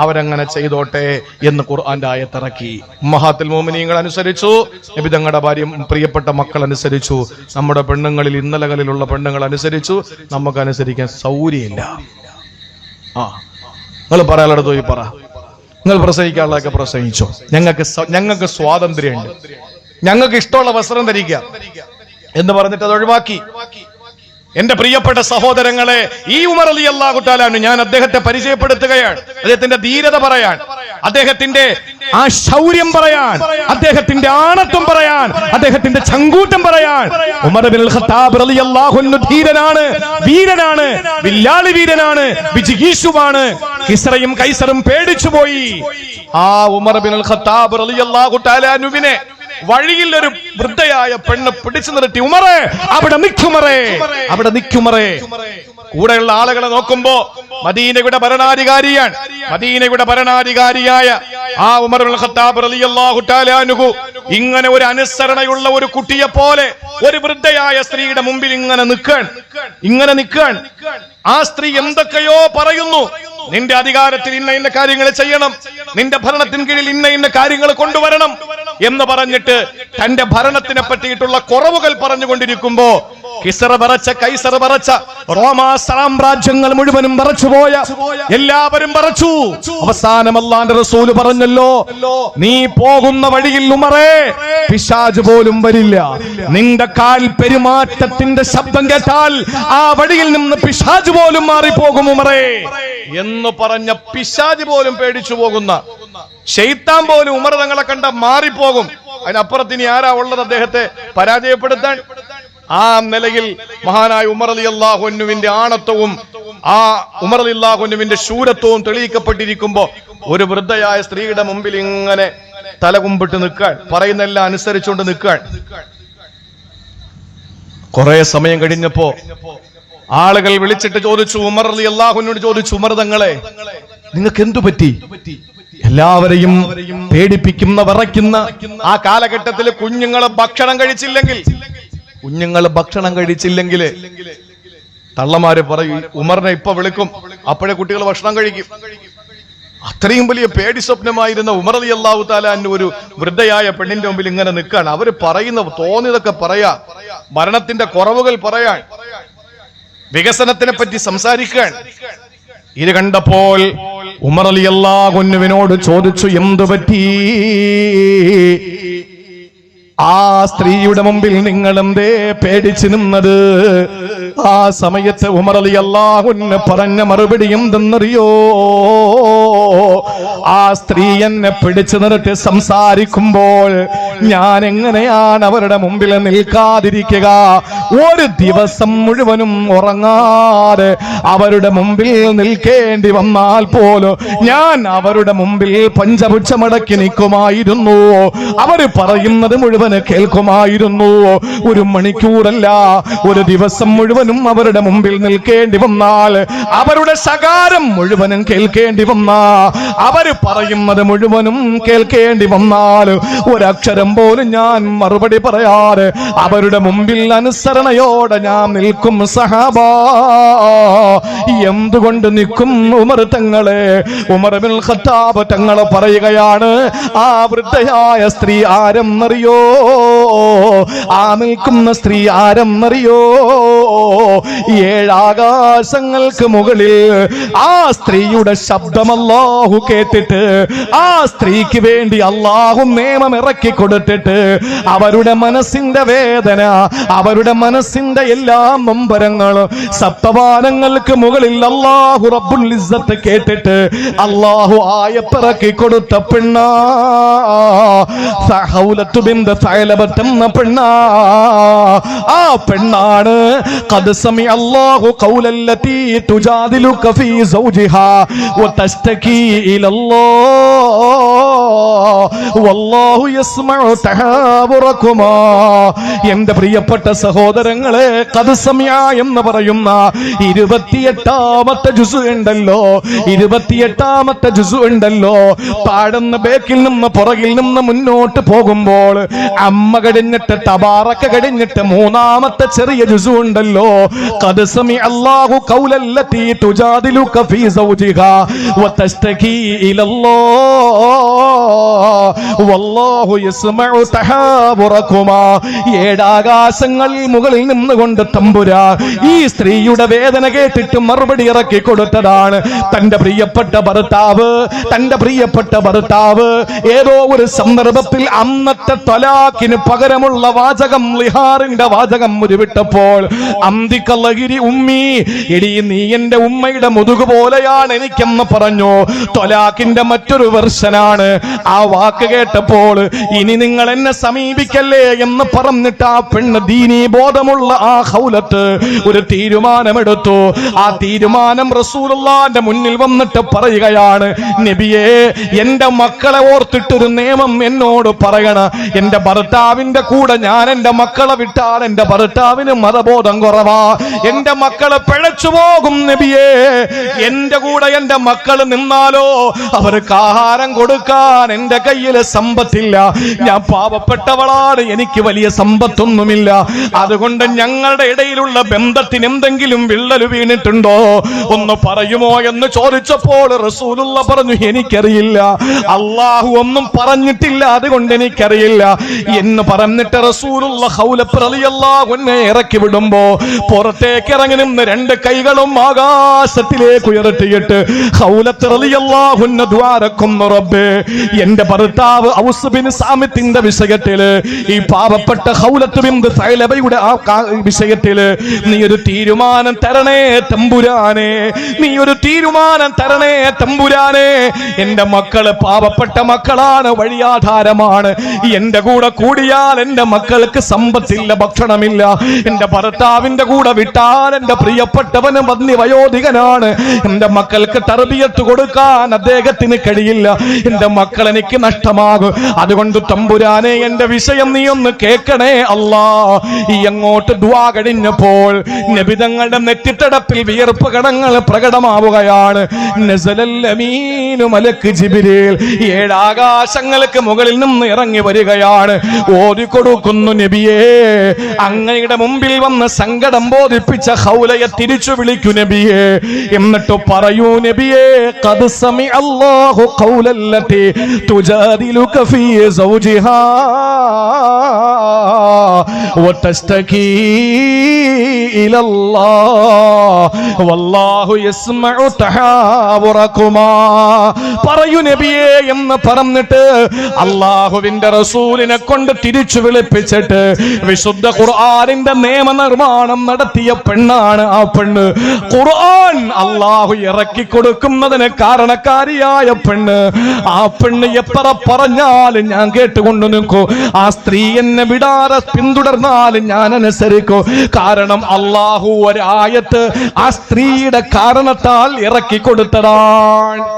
അവരങ്ങനെ ചെയ്തോട്ടെ എന്ന് ഖുർആന്റെ ആയത്തിറക്കി. ഉമ്മഹാത്തുൽ മുഅ്മിനീങ്ങൾ അനുസരിച്ചു, നബി തങ്ങളുടെ ഭാര്യ പ്രിയപ്പെട്ട മക്കൾ അനുസരിച്ചു, നമ്മുടെ പെണ്ണുങ്ങളിൽ ഇന്നലകളിലുള്ള പെണ്ണുങ്ങൾ അനുസരിച്ചു. നമുക്ക് അനുസരിക്കാൻ സൗകര്യമില്ല. നിങ്ങൾ പറയാനുള്ളത് പോയി പറ. നിങ്ങൾ പ്രസംഗിക്കാനുള്ളതൊക്കെ പ്രസംഗിച്ചോ. ഞങ്ങൾക്ക് സ്വാതന്ത്ര്യമുണ്ട്, ഞങ്ങൾക്ക് ഇഷ്ടമുള്ള വസ്ത്രം ധരിക്കുക എന്ന് പറഞ്ഞിട്ട് അത് ഒഴിവാക്കി. എന്റെ പ്രിയപ്പെട്ട സഹോദരങ്ങളെ, ഈ ഉമർ റളിയല്ലാഹു തആല അൻഹു, ഞാൻ അദ്ദേഹത്തെ പരിചയപ്പെടുത്തുകയാണ്. അദ്ദേഹത്തിന്റെ ധീരത പറയാൻ, അദ്ദേഹത്തിന്റെ ആ ശൗര്യം പറയാൻ, അദ്ദേഹത്തിന്റെ ആണത്വം പറയാൻ, അദ്ദേഹത്തിന്റെ ചങ്കൂറ്റം പറയാൻ. ഉമർ ഇബ്നുൽ ഖത്താബ് റളിയല്ലാഹു അൻഹു ധീരനാണ്, വീരനാണ്, വില്ലാളി വീരനാണ്, വിജിഗീഷുവാണ്. കിസ്റയും കൈസറും പേടിച്ചു പോയി. ആ ഉമർ ഇബ്നുൽ ഖത്താബ് റളിയല്ലാഹു തആല അൻഹുവിനെ വഴിയിൽ ഒരു വൃദ്ധയായ പെണ്ണ് പിടിച്ചു നിർത്തി, ഉമറേ അവിടെ നിൽക്കുമറേ, അവിടെ നിൽക്കുമറേ. കൂടെയുള്ള ആളുകളെ നോക്കുമ്പോ മദീനയുടെ ഭരണാധികാരിയാണ്, മദീനയുടെ ഭരണാധികാരിയായ ആ ഉമർ ഇബ്നുൽ ഖത്താബ് റളിയല്ലാഹു തആല അൻഹു ഇങ്ങനെ ഒരു അനുസരണയുള്ള ഒരു കുട്ടിയെ പോലെ ഒരു വൃദ്ധയായ സ്ത്രീയുടെ മുമ്പിൽ ഇങ്ങനെ നിൽക്കാൻ. ആ സ്ത്രീ എന്തൊക്കെയോ പറയുന്നു. നിന്റെ അധികാരത്തിൽ ഇന്ന കാര്യങ്ങൾ ചെയ്യണം, നിന്റെ ഭരണത്തിന് കീഴിൽ ഇന്ന കാര്യങ്ങൾ കൊണ്ടുവരണം എന്ന് പറഞ്ഞിട്ട് തന്റെ ഭരണത്തിനെ പറ്റിയിട്ടുള്ള കുറവുകൾ പറഞ്ഞുകൊണ്ടിരിക്കുമ്പോ കിസ്റ പറച്ച, കൈസർ പറച്ച, റോമാ സാമ്രാജ്യങ്ങൾ മുഴുവനും പറച്ചുപോയ എല്ലാവരും പറച്ചു. അവസാനം അല്ലാഹുവിന്റെ റസൂൽ പറഞ്ഞല്ലോ, നീ പോകുന്ന വഴിയിൽ ഉമറേ പിശാച് പോലും വരില്ല. നിന്റെ കാൽ പെരുമാറ്റത്തിന്റെ ശബ്ദം കേട്ടാൽ ആ വഴിയിൽ നിന്ന് പിശാച് പോലും മാറിപ്പോകും ഉമറേ എന്ന് പറഞ്ഞ, പിശാച് പോലും പേടിച്ചു പോകുന്ന, ശൈത്താൻ പോലും ഉമർ തങ്ങളെ കണ്ട മാറിപ്പോകും. അതിനപ്പുറത്ത് ഇനി ആരാ ഉള്ളത് അദ്ദേഹത്തെ പരാജയപ്പെടുത്താൻ? ആ നിലയിൽ മഹാനായ ഉമർ റളിയല്ലാഹു അൻഹുവിന്റെ ആണത്വവും ആ ഉമർ റളിയല്ലാഹു അൻഹുവിന്റെ ശൂരത്വവും തെളിയിക്കപ്പെട്ടിരിക്കുമ്പോ ഒരു വൃദ്ധയായ സ്ത്രീയുടെ മുമ്പിൽ ഇങ്ങനെ തലകുമ്പിട്ട് നിൽക്കാൻ, പറയുന്നെല്ലാം അനുസരിച്ചുകൊണ്ട് നിൽക്കാൻ. കുറെ സമയം കഴിഞ്ഞപ്പോ ആളുകൾ വിളിച്ചിട്ട് ചോദിച്ചു, ഉമർ റളിയല്ലാഹു അൻഹുവിനോട് ചോദിച്ചു, ഉമർ തങ്ങളെ നിങ്ങൾക്ക് എന്തു പറ്റി? എല്ലാവരെയും പേടിപ്പിക്കുന്ന, വിറയ്ക്കുന്ന ആ കാലഘട്ടത്തിൽ കുഞ്ഞുങ്ങളെ ഭക്ഷണം കഴിച്ചില്ലെങ്കിൽ തള്ളമാര് പറയും, ഉമറിനെ ഇപ്പൊ വിളിക്കും, അപ്പോഴേ കുട്ടികൾ ഭക്ഷണം കഴിക്കും. അത്രയും വലിയ പേടി സ്വപ്നമായിരുന്ന ഉമർ റളിയല്ലാഹു തആല അൻഹു ഒരു വൃദ്ധയായ പെണ്ണിന്റെ മുമ്പിൽ ഇങ്ങനെ നിൽക്കാൻ. അവര് പറയുന്ന തോന്നിയതൊക്കെ പറയാ, ഭരണത്തിന്റെ കുറവുകൾ പറയാൻ, വികസനത്തിനെ പറ്റി സംസാരിക്കാൻ. ഇത് കണ്ടപ്പോൾ ഉമർ റളിയല്ലാഹു അൻഹുവിനോട് ചോദിച്ചു, എന്തു പറ്റി? ആ സ്ത്രീയുടെ മുമ്പിൽ നിങ്ങൾ എന്തേ പേടിച്ചു നിന്നത്? ആ സമയത്ത് ഉമർ റളിയല്ലാഹു അൻഹു പറഞ്ഞ മറുപടി എന്തെന്നറിയോ? ആ സ്ത്രീ എന്നെ പിടിച്ചു നിർത്തി സംസാരിക്കുമ്പോൾ ഞാൻ എങ്ങനെയാണ് അവരുടെ മുമ്പിൽ നിൽക്കാതിരിക്കുക? ഒരു ദിവസം മുഴുവനും ഉറങ്ങാതെ അവരുടെ മുമ്പിൽ നിൽക്കേണ്ടി വന്നാൽ പോലും ഞാൻ അവരുടെ മുമ്പിൽ പഞ്ചപുച്ഛമടക്കി നിൽക്കുമായിരുന്നു. അവര് പറയുന്നത് മുഴുവൻ കേൾക്കുമായിരുന്നു. ഒരു മണിക്കൂറല്ല, ഒരു ദിവസം മുഴുവനും അവരുടെ മുമ്പിൽ നിൽക്കേണ്ടി വന്നാൽ അവരുടെ ശകാരം മുഴുവനും കേൾക്കേണ്ടി വന്നാൽ അവര് പറയുന്നത് മുഴുവനും കേൾക്കേണ്ടി വന്നാൽ ഒരക്ഷരം പോലും ഞാൻ മറുപടി പറയാതെ അവരുടെ മുമ്പിൽ അനുസരണയോടെ ഞാൻ നിൽക്കും. സഹാബാ, എന്തുകൊണ്ട് നിൽക്കും ഉമർ തങ്ങളെ? ഉമർ ഇബ്നുൽ ഖത്താബ് തങ്ങൾ പറയുകയാണ്, ആ വൃദ്ധയായ സ്ത്രീ ആരെന്നറിയോ? ആ നിൽക്കുന്ന സ്ത്രീ ആരെന്നറിയോ? 7 ആകാശങ്ങൾക്ക് മുകളിൽ ആ സ്ത്രീയുടെ ശബ്ദം അല്ലാഹു കേട്ടിട്ട് ആ സ്ത്രീക്ക് വേണ്ടി അല്ലാഹു നിയമം ഇറക്കി കൊടുത്തിട്ട് അവരുടെ മനസ്സിന്റെ വേദന, അവരുടെ മനസ്സിന്റെ എല്ലാ നൊമ്പരങ്ങളും സപ്തവാനങ്ങൾക്ക് മുകളിൽ അല്ലാഹു റബ്ബുൽ ഇസ്സത്ത് കേട്ടിട്ട് അല്ലാഹു ആയത്തിറക്കി കൊടുത്ത പെണ്ണാ സഹൗലത്തു ബിന്ത് സഅലബത്ത് എന്ന പെണ്ണാ. ആ പെണ്ണാണ് ഖദ് സമി അല്ലാഹു ഖൗലല്ലതി തുജാദിലുക ഫീ സൗജിഹാ വതസ്തകി ഇലല്ലാഹ് വല്ലാഹു യസ്മഉ തഹാവുറകുമാ. എന്റെ പ്രിയപ്പെട്ട സഹോദരങ്ങളെ, ഖദ് സമിഅ എന്ന് പറയുന്ന 28ാമത്തെ ജുസ് ഉണ്ടല്ലോ, 28ാമത്തെ ജുസ് ഉണ്ടല്ലോ, താഴന്ന് ബേക്കിൽ നിന്ന് പുറകിൽ നിന്ന് മുന്നോട്ട് പോകുമ്പോൾ അമ്മ കഴിഞ്ഞിട്ട് തബാറക കഴിഞ്ഞിട്ട് 3ാമത്തെ ചെറിയ ജുസ് ഉണ്ടല്ലോ, ഖദ് സമി അല്ലാഹു ഖൗലല്ലതി തുജാദിലുക ഫീ സൗജിഹാ വതസ്തകി ഇലല്ലാഹ് വല്ലാഹു യസ്മഉ തഹാവുറകുമാ. 7 ആകാശങ്ങളിൽ മുകളിൽ നിന്നുകൊണ്ട് തമ്പുരാ ഈ സ്ത്രീയുടെ വേദന കേട്ടിട്ട് മറുപടി ഇറക്കി കൊടുത്തതാണ്. തന്റെ പ്രിയപ്പെട്ട ഭർത്താവ് ഏതോ ഒരു സന്ദർഭത്തിൽ അന്നത്തെ തലാഖിന് പകരമുള്ള വാചകം, ലിഹാറിന്റെ വാചകം ഉരുവിട്ടപ്പോൾ അന്തിക്കല്ലഗിരി ഉമ്മി, എടി നീ എന്റെ ഉമ്മയുടെ മുതുകു പോലെയാണ് എനിക്കെന്ന് പറഞ്ഞു. തൊലാഖിന്റെ മറ്റൊരു വെർഷനാണ്. ആ വാക്ക് കേട്ടപ്പോൾ ഇനി നിങ്ങൾ എന്നെ സമീപിക്കല്ലേ എന്ന് പറഞ്ഞിട്ട് ആ പെണ്ണ് ദീനീ ബോധമുള്ള ആ ഖൗലത്ത് ഒരു തീരുമാനമെടുത്തു. ആ തീരുമാനം റസൂലുള്ളാഹിന്റെ മുന്നിൽ വന്നിട്ട് പറയുകയാണ്, നബിയേ, എന്റെ മക്കളെ ഓർത്തിട്ടൊരു നിയമം എന്നോട് പറയണം. എന്റെ ഭർത്താവിന്റെ കൂടെ ഞാൻ എന്റെ മക്കളെ വിട്ടാൽ എന്റെ ഭർത്താവിന് മതബോധം കുറവാ, എന്റെ മക്കളെ പിഴച്ചു പോകും നബിയേ. എന്റെ കൂടെ എന്റെ മക്കൾ നിന്നാലോ അവർക്ക് ആഹാരം കൊടുക്കാൻ എന്റെ കയ്യിൽ സമ്പത്തില്ല, ഞാൻ പാവപ്പെട്ടവളാണ്, എനിക്ക് വലിയ സമ്പത്തൊന്നുമില്ല. അതുകൊണ്ട് ഞങ്ങളുടെ ഇടയിലുള്ള ബന്ധത്തിന് എന്തെങ്കിലും വിള്ളൽ വീണിട്ടുണ്ടോ ഒന്ന് പറയുമോ എന്ന് ചോദിച്ചപ്പോൾ റസൂലുള്ള പറഞ്ഞു, എനിക്കറിയില്ല, അള്ളാഹു ഒന്നും പറഞ്ഞിട്ടില്ല, അതുകൊണ്ട് എനിക്കറിയില്ല എന്ന് പറഞ്ഞിട്ട് റസൂലുള്ള ഖൗലത്ത് റളിയല്ലാഹു അൻഹു ഇറക്കി വിടുമ്പോ പുറത്തേക്ക് ഇറങ്ങി നിന്ന് 2 കൈകളും ആകാശത്തിലേക്ക് ഉയർത്തിയിട്ട് ഖൗലത്ത് റളിയല്ലാഹു അൻഹു ദുആറക്കുന്നു, റബ്ബേ, എന്റെ ഭർത്താവ് ഔസ് ബിൻ സാമിത്തിന്റെ വിഷയത്തില്, ഈ പാവപ്പെട്ട ഖൗലത്ത് ബിൻത് സഅലബയുടെ ആ വിഷയത്തില് നീ ഒരു തീരുമാനം തരണേ തമ്പുരാനെ, നീ ഒരു തീരുമാനം തരണേ തമ്പുരാനെ. എന്റെ മക്കള് പാവപ്പെട്ട മക്കളാണ്, വഴിയാധാരമാണ്. എന്റെ കൂടെ കൂടിയാൽ എന്റെ മക്കൾക്ക് സമ്പത്തില്ല, ഭക്ഷണമില്ല. എന്റെ ഭർത്താവിന്റെ കൂടെ വിട്ടാൽ എന്റെ പ്രിയപ്പെട്ടവന് വയോധികനാണ്, എന്റെ മക്കൾക്ക് തർബിയത്ത് കൊടുക്കാൻ അദ്ദേഹത്തിന് കഴിയില്ല, എന്റെ മക്കൾ എനിക്ക് നഷ്ടമാകും. അതുകൊണ്ട് തമ്പുരാനെ എന്റെ വിഷയം നീ ഒന്ന് കേൾക്കണേ അല്ലാ. ഈ അങ്ങോട്ട് ദുആ കഴിഞ്ഞപ്പോൾ നബിതങ്ങളുടെ നെറ്റിത്തടപ്പിൽ വിയർപ്പ് കണങ്ങൾ പ്രകടമാവുകയാണ്. നസലൽ അമീനു മലക്ക് ജിബ്രീൽ 7 ആകാശങ്ങൾക്ക് മുകളിൽ നിന്ന് ഇറങ്ങി വരികയാണ്. ഓതിക്കൊടുക്കുന്നു, നബിയേ, അങ്ങയുടെ മുമ്പിൽ വന്ന് സങ്കടം ബോധിപ്പിച്ച ഖൗലയെ തിരിച്ചു വിളിക്കൂ നബിയേ, എന്നിട്ട് പറയൂ നബിയേ, ഖദ് സമി അല്ലാഹു ഖൗലല്ലതി തുജാദിലുക ഫീ സൗജിഹാ വതസ്തകീ ഇലല്ലാഹ് വല്ലാഹു യസ്മഉ തഹാവുറകുമാ. പറയൂ നബിയേ എന്ന് പറഞ്ഞിട്ട് അല്ലാഹുവിന്റെ റസൂലിനെ കൊണ്ട് തിരിച്ചു വിളിപ്പിച്ചിട്ട് വിശുദ്ധ ഖുർആനിന്റെ നിയമനിർമ്മാണം നടത്തിയ പെണ്ണാണ് ആ പെണ്ണ്. ഖുർആൻ അല്ലാഹു ഇറക്കി കൊടുക്കുന്നതിന് കാരണക്കാരിയായ പെണ്ണ്. ആ പെണ്ണ് എത്ര പറഞ്ഞാലും ഞാൻ കേട്ടുകൊണ്ട് നിൽക്കൂ. ആ സ്ത്രീ എന്നെ വിടാതെ പിന്തുടർന്നാലും ഞാൻ അനുസരിക്കൂ. കാരണം അല്ലാഹു ഒരായത്ത് ആ സ്ത്രീയുടെ കാരണത്താൽ ഇറക്കി കൊടുത്തതാണ്.